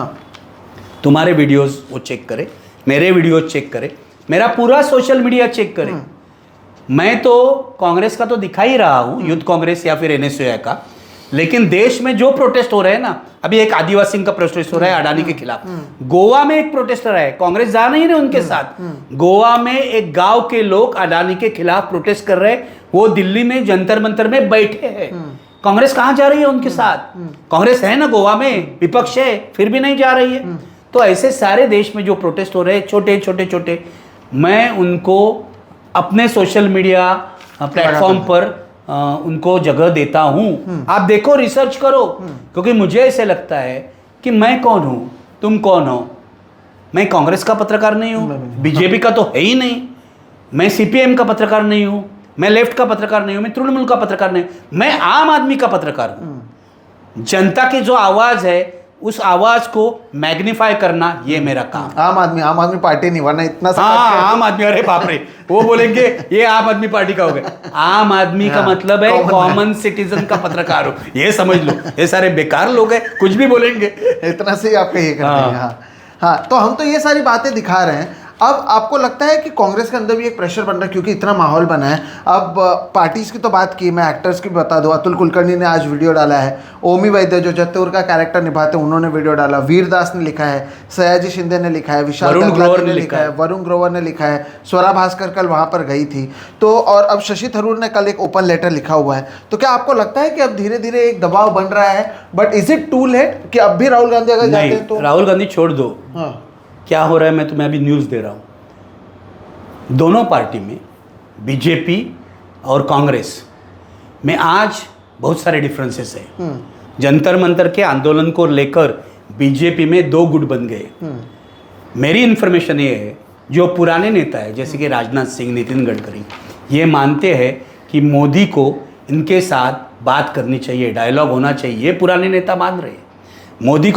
तुम्हारे वीडियोस वो चेक करे, मेरे वीडियो चेक करे, मेरा पूरा सोशल मीडिया चेक करे। मैं तो कांग्रेस का तो दिखा ही रहा हूँ, यूथ कांग्रेस या फिर NSUI का, लेकिन देश में जो प्रोटेस्ट हो रहे हैं ना, अभी एक आदिवासी का प्रोटेस्ट हो रहा है अडानी के खिलाफ, गोवा में एक प्रोटेस्टर है, कांग्रेस जा नहीं रहे उनके साथ, गोवा में एक गांव के लोग अडानी के खिलाफ प्रोटेस्ट कर रहे हैं, वो दिल्ली में जंतर मंतर में बैठे हैं। कांग्रेस कहां जा रही है उनके साथ? कांग्रेस है ना गोवा में, विपक्ष है, फिर भी नहीं जा रही है। तो ऐसे सारे देश में जो प्रोटेस्ट हो रहे हैं छोटे छोटे छोटे, मैं उनको अपने सोशल मीडिया प्लेटफॉर्म पर उनको जगह देता हूं। आप देखो, रिसर्च करो, क्योंकि मुझे ऐसे लगता है कि मैं कौन हूं, तुम कौन हो। मैं कांग्रेस का पत्रकार नहीं हूं, बीजेपी का तो है ही नहीं, मैं CPM का पत्रकार नहीं हूं, मैं लेफ्ट का पत्रकार नहीं हूं, मैं तृणमूल का पत्रकार नहीं हूं, मैं आम आदमी का पत्रकार हूं। जनता की जो आवाज है उस आवाज को मैग्नीफाई करना, ये मेरा काम। आम आदमी पार्टी नहीं, वरना इतना आम आदमी, अरे बाप रे, वो बोलेंगे ये आम आदमी पार्टी का हो गया। आम आदमी का मतलब है कॉमन सिटीजन का पत्रकार हो, ये समझ लो। ये सारे बेकार लोग हैं, कुछ भी बोलेंगे, इतना से ही आपका ये करते हैं। हाँ, तो हम तो ये सारी बातें दिखा रहे हैं। अब आपको लगता है कि कांग्रेस के अंदर भी एक प्रेशर बन रहा है, क्योंकि इतना माहौल बना है। अब पार्टीज की तो बात की, मैं एक्टर्स की भी बता दूं, अतुल कुलकर्णी ने आज वीडियो डाला है, ओमी वैद्य जो जत्तूर का कैरेक्टर निभाते हैं उन्होंने वीडियो डाला, वीरदास ने लिखा है, सयाजी शिंदे ने लिखा है, विशाल दत्तानी ने लिखा है, वरुण ग्रोवर ने लिखा है, स्वरा भास्कर कल वहाँ पर गई थी। तो और अब शशि थरूर ने कल एक ओपन लेटर लिखा हुआ है। तो क्या आपको लगता है कि अब धीरे धीरे एक दबाव बन रहा है, but is it too late कि अब भी राहुल गांधी अगर जाते हैं तो? राहुल गांधी छोड़ दो। क्या हो रहा है, मैं तुम्हें अभी न्यूज़ दे रहा हूँ। दोनों पार्टी में, बीजेपी और कांग्रेस में आज बहुत सारे डिफरेंसेस हैं। जंतर मंतर के आंदोलन को लेकर बीजेपी में 2 गुट बन गए। मेरी इन्फॉर्मेशन ये है जो पुराने नेता है जैसे कि राजनाथ सिंह, नितिन गडकरी, ये मानते हैं कि मोदी को इनके साथ बात करनी चाहिए, डायलॉग होना चाहिए, ये पुराने नेता मान रहे हैं। मोदी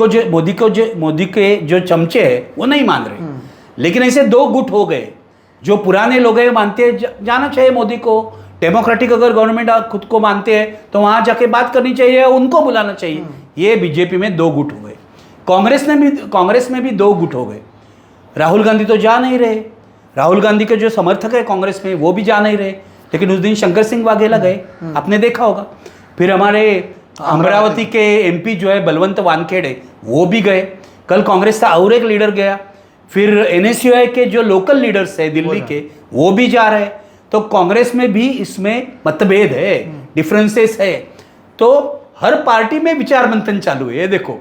के जो चमचे हैं वो नहीं मान रहे। लेकिन ऐसे दो गुट हो गए, जो पुराने लोग हैं मानते हैं जाना चाहिए मोदी को, डेमोक्रेटिक अगर गवर्नमेंट खुद को मानते हैं तो वहाँ जाके बात करनी चाहिए, उनको बुलाना चाहिए। ये बीजेपी में दो गुट हो गए। कांग्रेस में भी दो गुट हो गए। राहुल गांधी तो जा नहीं रहे, राहुल गांधी के जो समर्थक है कांग्रेस में वो भी जा नहीं रहे, लेकिन उस दिन शंकर सिंह वाघेला गए, आपने देखा होगा। फिर हमारे अमरावती के एमपी जो है बलवंत वानखेड़े वो भी गए। कल कांग्रेस का और एक लीडर गया। फिर एनएसयूआई के जो लोकल लीडर्स है दिल्ली के वो भी जा रहे हैं। तो कांग्रेस में भी इसमें मतभेद है, डिफरेंसेस है। तो हर पार्टी में विचार मंथन चालू है, ये देखो।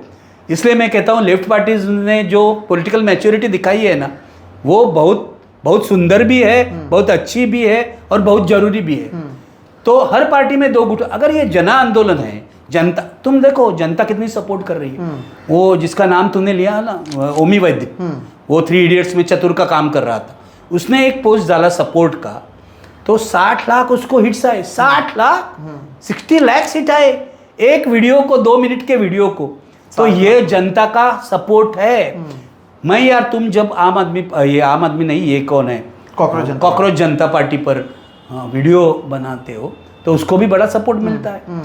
इसलिए मैं कहता हूँ लेफ्ट पार्टीज ने जो पॉलिटिकल मैच्योरिटी दिखाई है ना, वो बहुत सुंदर भी है, बहुत अच्छी भी है और बहुत जरूरी भी है। तो हर पार्टी में दो गुट। अगर ये जन आंदोलन है, जनता, तुम देखो जनता कितनी सपोर्ट कर रही है। वो जिसका नाम तुमने लिया ना, ओमी वैद्य, वो 3 इडियट्स में चतुर का काम कर रहा था, उसने एक पोस्ट डाला सपोर्ट का, तो 60 लाख उसको हिट्स आए। 60 लाख, 60 लाख हिट आए एक वीडियो को, 2 मिनट के वीडियो को। तो ये जनता का सपोर्ट है। मैं यार, तुम जब आम आदमी नहीं, ये कौन है, कॉकरोच जनता पार्टी पर वीडियो बनाते हो तो उसको भी बड़ा सपोर्ट मिलता है।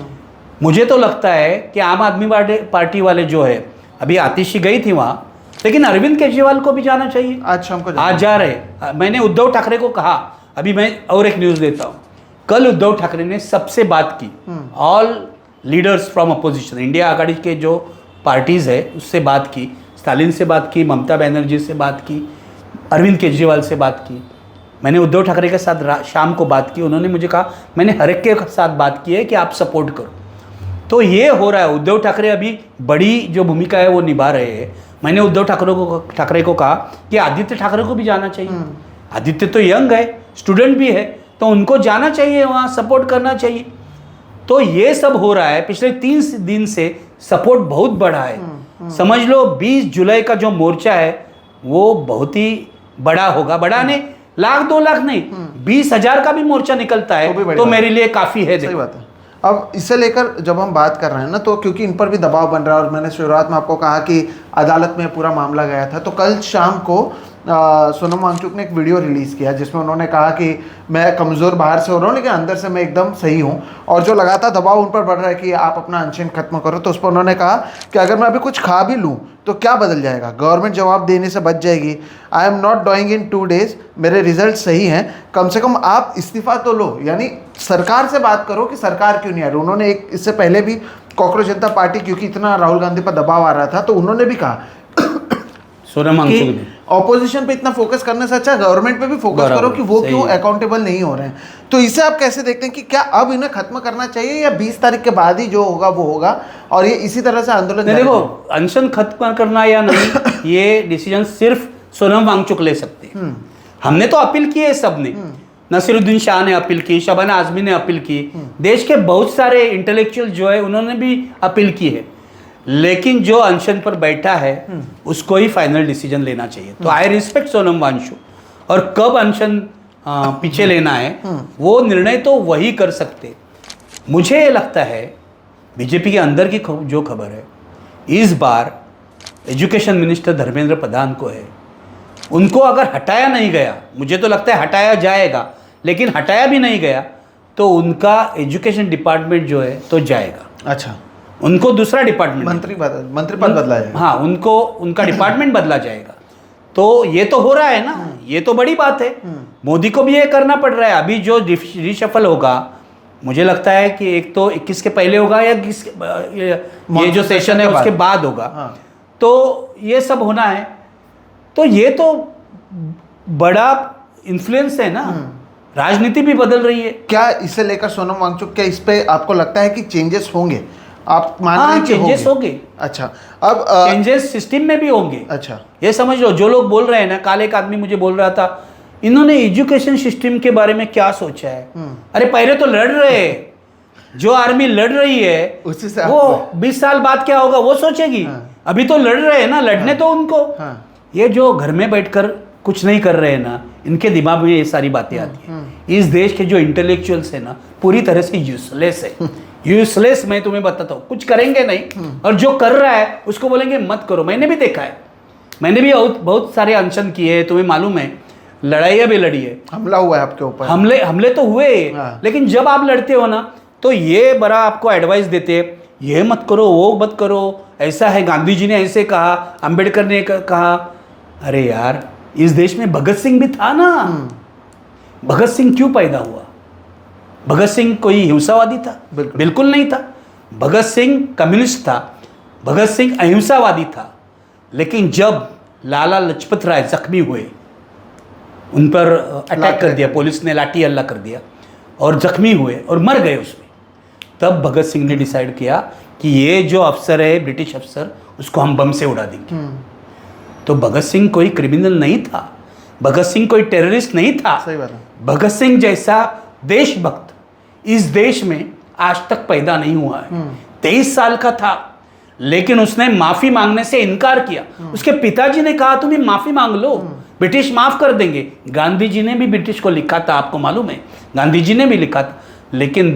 मुझे तो लगता है कि आम आदमी पार्टी वाले जो है, अभी आतिशी गई थी वहाँ, लेकिन अरविंद केजरीवाल को भी जाना चाहिए। आज जा रहे। मैंने उद्धव ठाकरे को कहा, अभी मैं और एक न्यूज़ देता हूँ। कल उद्धव ठाकरे ने सबसे बात की, all leaders from opposition, India Aghadi के जो पार्टीज़ है उससे बात की, स्टालिन से बात की, ममता बनर्जी से बात की, अरविंद केजरीवाल से बात की। मैंने उद्धव ठाकरे के साथ शाम को बात की। उन्होंने मुझे कहा मैंने हर एक के साथ बात की है कि आप सपोर्ट करो। तो ये हो रहा है। उद्धव ठाकरे अभी बड़ी जो भूमिका है वो निभा रहे हैं। मैंने उद्धव ठाकरे को कहा कि आदित्य ठाकरे को भी जाना चाहिए। आदित्य तो यंग है, स्टूडेंट भी है, तो उनको जाना चाहिए, वहाँ सपोर्ट करना चाहिए। तो ये सब हो रहा है। पिछले 3 दिन से सपोर्ट बहुत बढ़ा है। समझ लो 20 जुलाई का जो मोर्चा है वो बहुत ही बड़ा होगा। बड़ा नहीं, 1,00,000-2 लाख नहीं, 20,000 का भी मोर्चा निकलता है तो मेरे लिए काफ़ी है। सही बात है। अब इसे लेकर जब हम बात कर रहे हैं ना, तो क्योंकि इन पर भी दबाव बन रहा है, और मैंने शुरुआत में आपको कहा कि अदालत में पूरा मामला गया था, तो कल शाम को सोनम वांगचुक ने एक वीडियो रिलीज़ किया जिसमें उन्होंने कहा कि मैं कमज़ोर बाहर से हो रहा हूँ लेकिन अंदर से मैं एकदम सही हूँ, और जो लगातार दबाव उन पर बढ़ रहा है कि आप अपना अनशन खत्म करो, तो उस पर उन्होंने कहा कि अगर मैं अभी कुछ खा भी लूँ तो क्या बदल जाएगा, गवर्नमेंट जवाब देने से बच जाएगी। I am not doing in 2 days, मेरे रिजल्ट सही हैं, कम से कम आप इस्तीफ़ा तो लो, यानी सरकार से बात करो कि सरकार क्यों नहीं आ रही। उन्होंने एक इससे पहले भी कॉकरोच जनता पार्टी, क्योंकि इतना राहुल गांधी पर दबाव आ रहा था, तो उन्होंने भी कहा सोनम वांगचुक ने ऑपोजिशन पे इतना फोकस करने से अच्छा गवर्नमेंट पे भी फोकस करो कि वो क्यों अकाउंटेबल नहीं हो रहे हैं। तो इसे आप कैसे देखते हैं कि क्या अब इन्हें खत्म करना चाहिए या 20 तारीख के बाद ही जो होगा वो होगा, और ये इसी तरह से आंदोलन? देखो, अनशन खत्म करना या नहीं ये डिसीजन सिर्फ सोनम वांगचुक ले सकते हैं। हमने तो अपील की है, सबने, नसीरुद्दीन शाह ने अपील की, शबाना आजमी ने अपील की, देश के बहुत सारे इंटेलेक्चुअल जो है उन्होंने भी अपील की है। लेकिन जो अनशन पर बैठा है उसको ही फाइनल डिसीजन लेना चाहिए। तो आई रिस्पेक्ट सोनम वांगचुक, और कब अनशन पीछे लेना है वो निर्णय तो वही कर सकते। मुझे ये लगता है बीजेपी के अंदर की जो खबर है, इस बार एजुकेशन मिनिस्टर धर्मेंद्र प्रधान को है, उनको अगर हटाया नहीं गया, मुझे तो लगता है हटाया जाएगा, लेकिन हटाया भी नहीं गया तो उनका एजुकेशन डिपार्टमेंट जो है तो जाएगा। अच्छा, उनको दूसरा डिपार्टमेंट, मंत्री पद बदला जाएगा। हाँ, उनका डिपार्टमेंट बदला जाएगा। तो ये तो हो रहा है ना, ये तो बड़ी बात है। मोदी को भी ये करना पड़ रहा है। अभी जो रिशफल होगा, मुझे लगता है कि एक तो 21 के पहले होगा या ये जो सेशन है उसके बाद होगा। तो ये सब होना है, तो ये तो बड़ा इन्फ्लुएंस है ना, राजनीति भी बदल रही है। क्या इसे लेकर सोनम वांगचुक, क्या इस पे आपको लगता है कि चेंजेस होंगे? आप मान रहे हैं चेंजेस होंगे। अच्छा, अब चेंजेस सिस्टम में भी होंगे। अच्छा, ये समझ लो, जो लोग बोल रहे हैं ना, कल एक आदमी मुझे बोल रहा था इन्होंने एजुकेशन सिस्टम के बारे में क्या सोचा है। अरे पहले तो लड़ रहे हैं, जो आर्मी लड़ रही है उसी से वो 20 साल बाद क्या होगा वो सोचेगी। अभी तो लड़ रहे हैं ना, लड़ने तो उनको। ये जो घर में बैठकर कुछ नहीं कर रहे हैं ना, इनके दिमाग में ये सारी बातें आती हैं। इस देश के जो इंटेलेक्चुअल्स है ना, पूरी तरह से यूजलेस है। यूजलेस मैं तुम्हें बताता हूँ, कुछ करेंगे नहीं, और जो कर रहा है उसको बोलेंगे मत करो। मैंने भी देखा है, मैंने भी बहुत सारे अनशन किए हैं, तुम्हें मालूम है, लड़ाइयाँ भी लड़ी है, हमला हुआ है आपके ऊपर, हमले तो हुए। हाँ। लेकिन जब आप लड़ते हो ना, तो ये बड़ा आपको एडवाइस देते हैं, ये मत करो, वो मत करो, ऐसा है, गांधी जी ने ऐसे कहा, अंबेडकर ने कहा। अरे यार, इस देश में भगत सिंह भी था ना। भगत सिंह क्यों पैदा हुआ? भगत सिंह कोई हिंसावादी था? बिल्कुल नहीं था। भगत सिंह कम्युनिस्ट था, भगत सिंह अहिंसावादी था। लेकिन जब लाला लाजपत राय जख्मी हुए, उन पर अटैक कर दिया, पुलिस ने लाठी हल्ला कर दिया और जख्मी हुए और मर गए उसमें, तब भगत सिंह ने डिसाइड किया कि ये जो अफसर है, ब्रिटिश अफसर, उसको हम बम से उड़ा देंगे। तो भगत सिंह कोई क्रिमिनल नहीं था, भगत सिंह कोई टेररिस्ट नहीं था। सही बात है। भगत सिंह जैसा देशभक्त इस देश में आज तक पैदा नहीं हुआ है। 23 साल का था, लेकिन उसने माफी मांगने से इनकार किया। उसके पिताजी ने कहा तुम्हें माफी मांग लो, ब्रिटिश माफ कर देंगे। गांधी जी ने भी ब्रिटिश को लिखा था, आपको मालूम है, गांधी जी ने भी लिखा था। लेकिन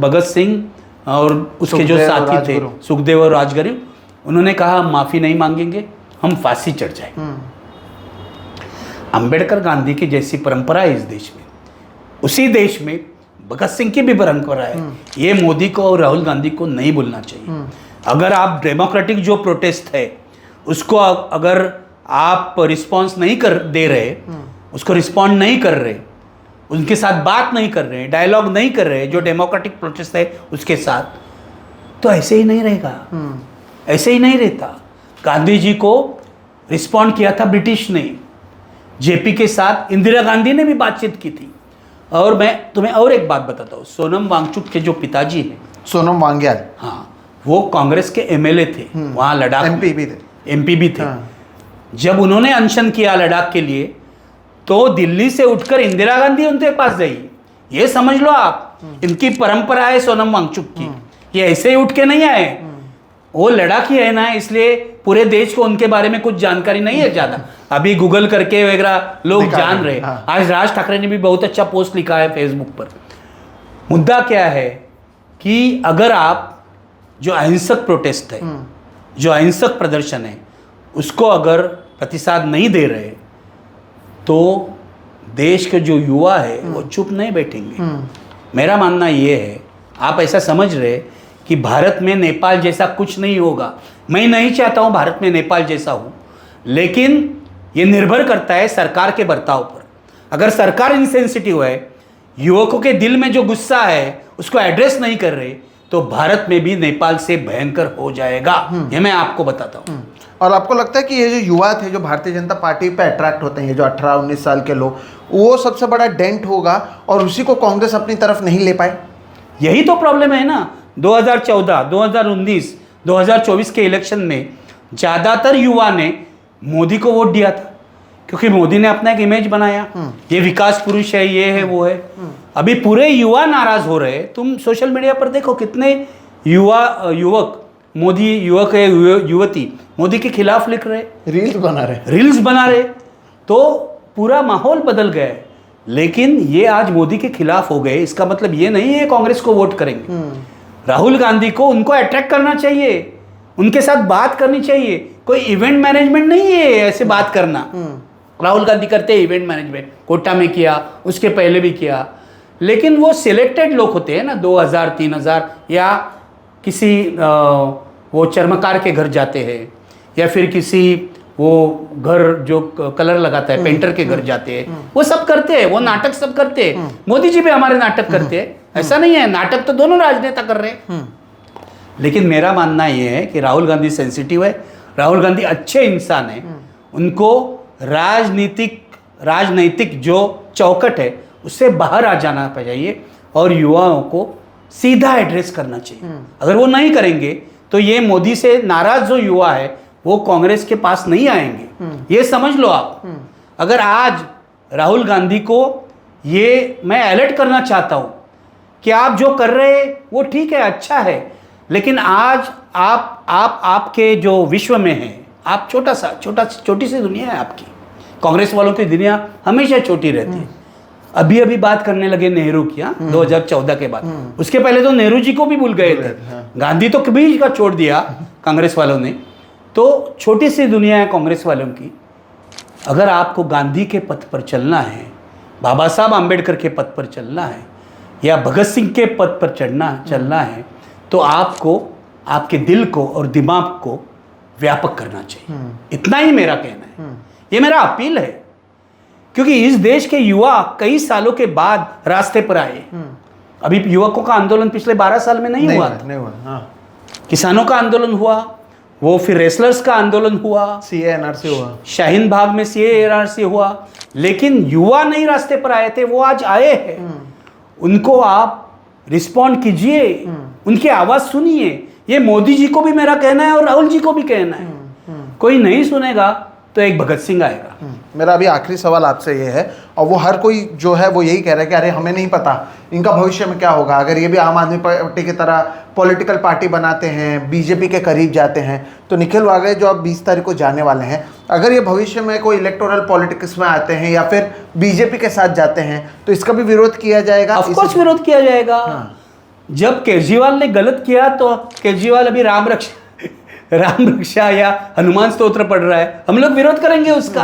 भगत सिंह और उसके जो साथी थे, सुखदेव और राजगुरु, उन्होंने कहा हम माफी नहीं मांगेंगे, हम फांसी चढ़ जाएंगे। अंबेडकर गांधी की जैसी परंपरा है इस देश में, उसी देश में भगत सिंह की भी परंपरा है। ये मोदी को और राहुल गांधी को नहीं भूलना चाहिए। अगर आप डेमोक्रेटिक जो प्रोटेस्ट है उसको अगर आप रिस्पॉन्स नहीं कर दे रहे, उसको रिस्पॉन्ड नहीं कर रहे, उनके साथ बात नहीं कर रहे, डायलॉग नहीं कर रहे, जो डेमोक्रेटिक प्रोटेस्ट है उसके साथ, तो ऐसे ही नहीं रहेगा, ऐसे ही नहीं रहता। गांधी जी को रिस्पॉन्ड किया था ब्रिटिश ने, जेपी के साथ इंदिरा गांधी ने भी बातचीत की थी। और मैं तुम्हें और एक बात बताता हूँ, सोनम वांगचुक के जो पिताजी हैं, सोनम वांग्याल, हाँ, वो कांग्रेस के एमएलए थे, वहाँ लद्दाख एमपी भी थे, एमपी भी थे। हाँ। जब उन्होंने अनशन किया लद्दाख के लिए, तो दिल्ली से उठकर इंदिरा गांधी उनके पास गई। ये समझ लो आप, इनकी परंपरा है सोनम वांगचुक की, ये ऐसे ही उठ के नहीं आए। वो लद्दाखी है ना, इसलिए पूरे देश को उनके बारे में कुछ जानकारी नहीं है ज़्यादा। अभी गूगल करके वगैरह लोग जान रहे। हाँ। आज राज ठाकरे ने भी बहुत अच्छा पोस्ट लिखा है फेसबुक पर। मुद्दा क्या है कि अगर आप जो अहिंसक प्रोटेस्ट है, जो अहिंसक प्रदर्शन है, उसको अगर प्रतिसाद नहीं दे रहे, तो देश के जो युवा है वो चुप नहीं बैठेंगे। मेरा मानना ये है, आप ऐसा समझ रहे कि भारत में नेपाल जैसा कुछ नहीं होगा। मैं नहीं चाहता हूँ भारत में नेपाल जैसा हो, लेकिन ये निर्भर करता है सरकार के बर्ताव पर। अगर सरकार इनसेंसिटिव है, युवकों के दिल में जो गुस्सा है उसको एड्रेस नहीं कर रहे, तो भारत में भी नेपाल से भयंकर हो जाएगा। ये मैं आपको बताता हूँ। और आपको लगता है कि ये जो युवा थे जो भारतीय जनता पार्टी पे अट्रैक्ट होते हैं, ये जो 18-19 साल के लोग, वो सबसे बड़ा डेंट होगा और उसी को कांग्रेस अपनी तरफ नहीं ले पाए? यही तो प्रॉब्लम है ना। 2014, 2019, 2024 के इलेक्शन में ज़्यादातर युवा ने मोदी को वोट दिया था, क्योंकि मोदी ने अपना एक इमेज बनाया, ये विकास पुरुष है, ये है, वो है। अभी पूरे युवा नाराज हो रहे। तुम सोशल मीडिया पर देखो, कितने युवक मोदी, युवक है, युवती मोदी के खिलाफ लिख रहे, रील्स बना रहे। तो पूरा माहौल बदल गया है। लेकिन ये आज मोदी के खिलाफ हो गए, इसका मतलब ये नहीं है कांग्रेस को वोट करेंगे। राहुल गांधी को उनको अट्रैक्ट करना चाहिए, उनके साथ बात करनी चाहिए। कोई इवेंट मैनेजमेंट नहीं है ऐसे बात करना। राहुल गांधी करते हैं इवेंट मैनेजमेंट, कोटा में किया, उसके पहले भी किया, लेकिन वो सिलेक्टेड लोग होते हैं ना, 2000, 3000, या किसी वो चर्मकार के घर जाते हैं, या फिर किसी वो घर जो कलर लगाता है पेंटर के घर जाते हैं, वो सब करते हैं, वो नाटक सब करते हैं। मोदी जी भी हमारे नाटक करते हैं, ऐसा नहीं है, नाटक तो दोनों राजनेता कर रहे हैं। लेकिन मेरा मानना ये है कि राहुल गांधी सेंसिटिव है, राहुल गांधी अच्छे इंसान है, उनको राजनीतिक जो चौकट है उससे बाहर आ जाना चाहिए और युवाओं को सीधा एड्रेस करना चाहिए। अगर वो नहीं करेंगे तो ये मोदी से नाराज जो युवा है वो कांग्रेस के पास नहीं आएंगे। ये समझ लो आप। अगर आज राहुल गांधी को ये मैं अलर्ट करना चाहता हूं कि आप जो कर रहे हैं वो ठीक है, अच्छा है, लेकिन आज आप आपके जो विश्व में हैं, आप छोटी सी दुनिया है आपकी, कांग्रेस वालों की दुनिया हमेशा छोटी रहती है। अभी अभी बात करने लगे नेहरू की, 2014 के बाद। उसके पहले तो नेहरू जी को भी भूल गए थे, गांधी तो कभी का छोड़ दिया कांग्रेस वालों ने। तो छोटी सी दुनिया है कांग्रेस वालों की। अगर आपको गांधी के पथ पर चलना है, बाबा साहब आम्बेडकर के पथ पर चलना है, या भगत सिंह के पथ पर चलना है, तो आपको आपके दिल को और दिमाग को व्यापक करना चाहिए। इतना ही मेरा कहना है, ये मेरा अपील है। क्योंकि इस देश के युवा कई सालों के बाद रास्ते पर आए। अभी युवकों का आंदोलन पिछले 12 साल में नहीं हुआ था। किसानों का आंदोलन हुआ, वो फिर रेसलर्स का आंदोलन हुआ, CA-NRC हुआ, शाहीन बाग में CA-NRC हुआ, लेकिन युवा नहीं रास्ते पर आए थे, वो आज आए हैं। उनको आप रिस्पॉन्ड कीजिए, उनकी आवाज सुनिए। ये मोदी जी को भी मेरा कहना है और राहुल जी को भी कहना है। कोई नहीं सुनेगा तो एक भगत सिंह आएगा। मेरा अभी आखिरी सवाल आपसे ये है, और वो हर कोई जो है वो यही कह रहा है कि अरे हमें नहीं पता इनका भविष्य में क्या होगा। अगर ये भी आम आदमी पार्टी की तरह पॉलिटिकल पार्टी बनाते हैं, बीजेपी के करीब जाते हैं, तो निखिल वाघे जो अब 20 तारीख को जाने वाले हैं, अगर ये भविष्य में कोई इलेक्टोरल पॉलिटिक्स में आते हैं या फिर बीजेपी के साथ जाते हैं, तो इसका भी विरोध किया जाएगा। ऑफकोर्स विरोध किया जाएगा। जब केजरीवाल ने गलत किया तो केजरीवाल अभी राम रक्षा या हनुमान स्तोत्र पढ़ रहा है, हम लोग विरोध करेंगे उसका।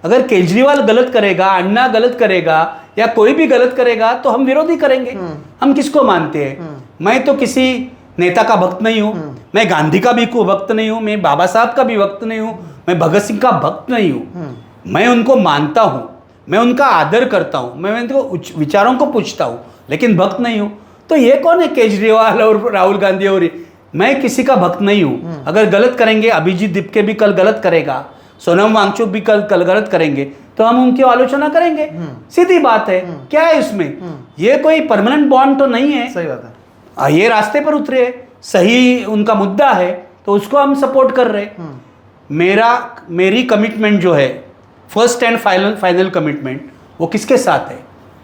अगर केजरीवाल गलत करेगा, अन्ना गलत करेगा, या कोई भी गलत करेगा, तो हम विरोध ही करेंगे। हम किसको मानते हैं? मैं तो किसी नेता का भक्त नहीं हूं, मैं गांधी का भी भक्त नहीं हूं, मैं बाबा साहब का भी भक्त नहीं हूं, मैं भगत सिंह का भक्त नहीं हूं। मैं उनको मानता हूं, मैं उनका आदर करता हूं, मैं उनको विचारों को पूछता हूं, लेकिन भक्त नहीं हूं। तो ये कौन है केजरीवाल और राहुल गांधी? और मैं किसी का भक्त नहीं हूं। अगर गलत करेंगे, अभिजीत दीपके भी कल गलत करेगा, सोनम वांगचुक भी कल गलत करेंगे, तो हम उनकी आलोचना करेंगे। सीधी बात है। क्या है इसमें? ये कोई परमानेंट बॉन्ड तो नहीं है। सही बात है। ये रास्ते पर उतरे, सही उनका मुद्दा है, तो उसको हम सपोर्ट कर रहे। मेरी कमिटमेंट जो है, फर्स्ट एंड फाइनल कमिटमेंट, वो किसके साथ है?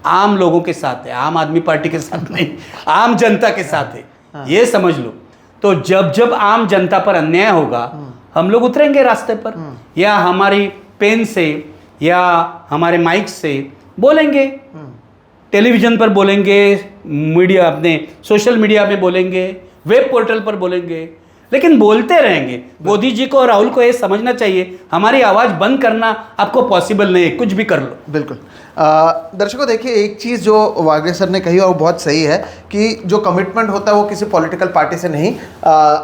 आम लोगों के साथ है, आम आदमी पार्टी के साथ नहीं, आम जनता के साथ है। ये समझ लो। तो जब आम जनता पर अन्याय होगा, हम लोग उतरेंगे रास्ते पर, या हमारी पेन से या हमारे माइक से बोलेंगे, टेलीविजन पर बोलेंगे, मीडिया अपने सोशल मीडिया में बोलेंगे, वेब पोर्टल पर बोलेंगे, लेकिन बोलते रहेंगे। मोदी जी को और राहुल को ये समझना चाहिए, हमारी आवाज़ बंद करना आपको पॉसिबल नहीं है, कुछ भी कर लो। बिल्कुल। दर्शकों देखिए, एक चीज़ जो वाघे सर ने कही और बहुत सही है कि जो कमिटमेंट होता है वो किसी पॉलिटिकल पार्टी से नहीं,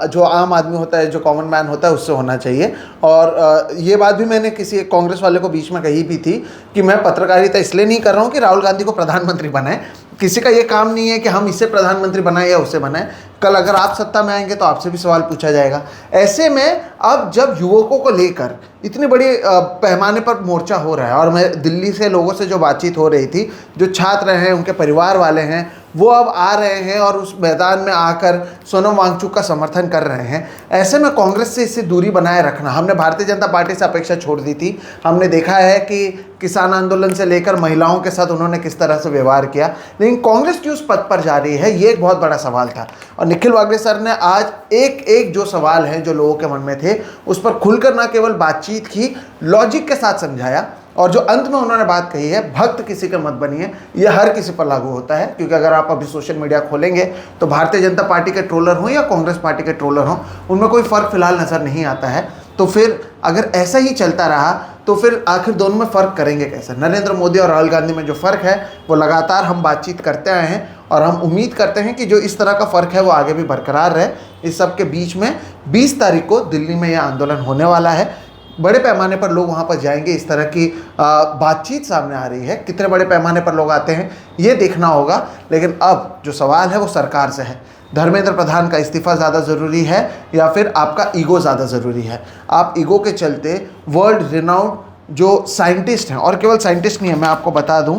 जो आम आदमी होता है, जो कॉमन मैन होता है, उससे होना चाहिए। और ये बात भी मैंने किसी कांग्रेस वाले को बीच में कही भी थी कि मैं पत्रकारिता इसलिए नहीं कर रहा हूँ कि राहुल गांधी को प्रधानमंत्री बनाए। किसी का ये काम नहीं है कि हम इसे प्रधानमंत्री बनाए या उसे बनाए। कल अगर आप सत्ता में आएंगे तो आपसे भी सवाल पूछा जाएगा। ऐसे में अब जब युवकों को लेकर इतनी बड़ी पैमाने पर मोर्चा हो रहा है, और मैं दिल्ली से लोगों से जो बातचीत हो रही थी, जो छात्र हैं, उनके परिवार वाले हैं, वो अब आ रहे हैं और उस मैदान में आकर सोनम वांगचुक का समर्थन कर रहे हैं। ऐसे में कांग्रेस से इससे दूरी बनाए रखना, हमने भारतीय जनता पार्टी से अपेक्षा छोड़ दी थी। हमने देखा है कि किसान आंदोलन से लेकर महिलाओं के साथ उन्होंने किस तरह से व्यवहार किया, लेकिन कांग्रेस की उस पद पर जा रही है, ये एक बहुत बड़ा सवाल था। और निखिल वाघे सर ने आज एक जो सवाल हैं जो लोगों के मन में थे, उस पर खुलकर न केवल बातचीत की, लॉजिक के साथ समझाया। और जो अंत में उन्होंने बात कही है, भक्त किसी के मत बनिए, यह हर किसी पर लागू होता है। क्योंकि अगर आप अभी सोशल मीडिया खोलेंगे तो भारतीय जनता पार्टी के ट्रोलर हों या कांग्रेस पार्टी के ट्रोलर हों, उनमें कोई फ़र्क फिलहाल नज़र नहीं आता है। तो फिर अगर ऐसा ही चलता रहा तो फिर आखिर दोनों में फ़र्क करेंगे कैसे? नरेंद्र मोदी और राहुल गांधी में जो फ़र्क है वो लगातार हम बातचीत करते आए हैं, और हम उम्मीद करते हैं कि जो इस तरह का फ़र्क है वो आगे भी बरकरार रहे। इस सब के बीच में 20 तारीख को दिल्ली में यह आंदोलन होने वाला है। बड़े पैमाने पर लोग वहाँ पर जाएंगे, इस तरह की बातचीत सामने आ रही है। कितने बड़े पैमाने पर लोग आते हैं ये देखना होगा। लेकिन अब जो सवाल है वो सरकार से है, धर्मेंद्र प्रधान का इस्तीफ़ा ज़्यादा ज़रूरी है या फिर आपका ईगो ज़्यादा ज़रूरी है? आप ईगो के चलते वर्ल्ड रिनाउंड जो साइंटिस्ट हैं, और केवल साइंटिस्ट नहीं है, मैं आपको बता दूं,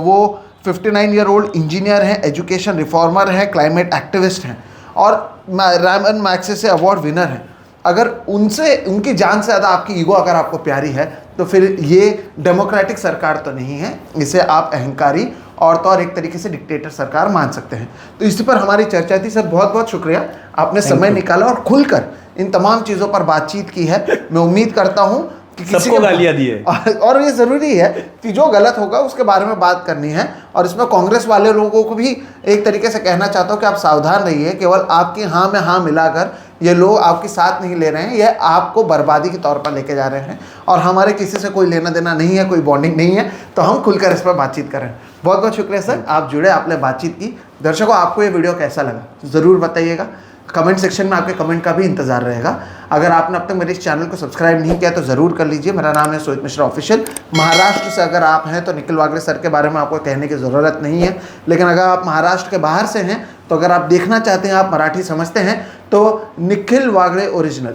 वो 59 ईयर ओल्ड इंजीनियर हैं, एजुकेशन रिफॉर्मर हैं, क्लाइमेट एक्टिविस्ट हैं, और रैमन मैग्सेसे अवार्ड विनर हैं। अगर उनसे, उनकी जान से ज़्यादा आपकी ईगो अगर आपको प्यारी है, तो फिर ये डेमोक्रेटिक सरकार तो नहीं है, इसे आप अहंकारी और तो और एक तरीके से डिक्टेटर सरकार मान सकते हैं। तो इसी पर हमारी चर्चा थी। सर बहुत बहुत शुक्रिया, आपने समय निकाला और खुलकर इन तमाम चीज़ों पर बातचीत की है। मैं उम्मीद करता हूँ कि किसी सबको के- गालियां दी है। और ये ज़रूरी है कि जो गलत होगा उसके बारे में बात करनी है। और इसमें कांग्रेस वाले लोगों को भी एक तरीके से कहना चाहता हूँ कि आप सावधान रहिए। केवल आपकी हाँ में हाँ मिलाकर ये लोग आपकी साथ नहीं ले रहे हैं, ये आपको बर्बादी के तौर पर लेके जा रहे हैं। और हमारे किसी से कोई लेना देना नहीं है, कोई बॉन्डिंग नहीं है, तो हम खुलकर इस पर बातचीर करें। बहुत बहुत शुक्रिया सर, आप जुड़े, आपने बातचीत की। दर्शकों, आपको ये वीडियो कैसा लगा ज़रूर बताइएगा। कमेंट सेक्शन में आपके कमेंट का भी इंतजार रहेगा। अगर आपने अब तक मेरे इस चैनल को सब्सक्राइब नहीं किया तो ज़रूर कर लीजिए। मेरा नाम है सोहित मिश्रा ऑफिशियल। महाराष्ट्र से अगर आप हैं तो निखिल वागले सर के बारे में आपको कहने की ज़रूरत नहीं है। लेकिन अगर आप महाराष्ट्र के बाहर से हैं तो अगर आप देखना चाहते हैं, आप मराठी समझते हैं, तो निखिल वागले ओरिजिनल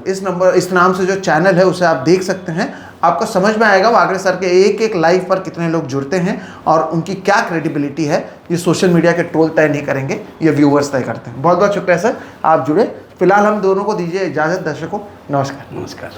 इस नाम से जो चैनल है उसे आप देख सकते हैं। आपको समझ में आएगा वागले सर के एक एक लाइव पर कितने लोग जुड़ते हैं और उनकी क्या क्रेडिबिलिटी है। ये सोशल मीडिया के ट्रोल तय नहीं करेंगे, ये व्यूवर्स तय करते हैं। बहुत बहुत शुक्रिया सर, आप जुड़े। फिलहाल हम दोनों को दीजिए इजाज़त। दर्शकों नमस्कार। नमस्कार।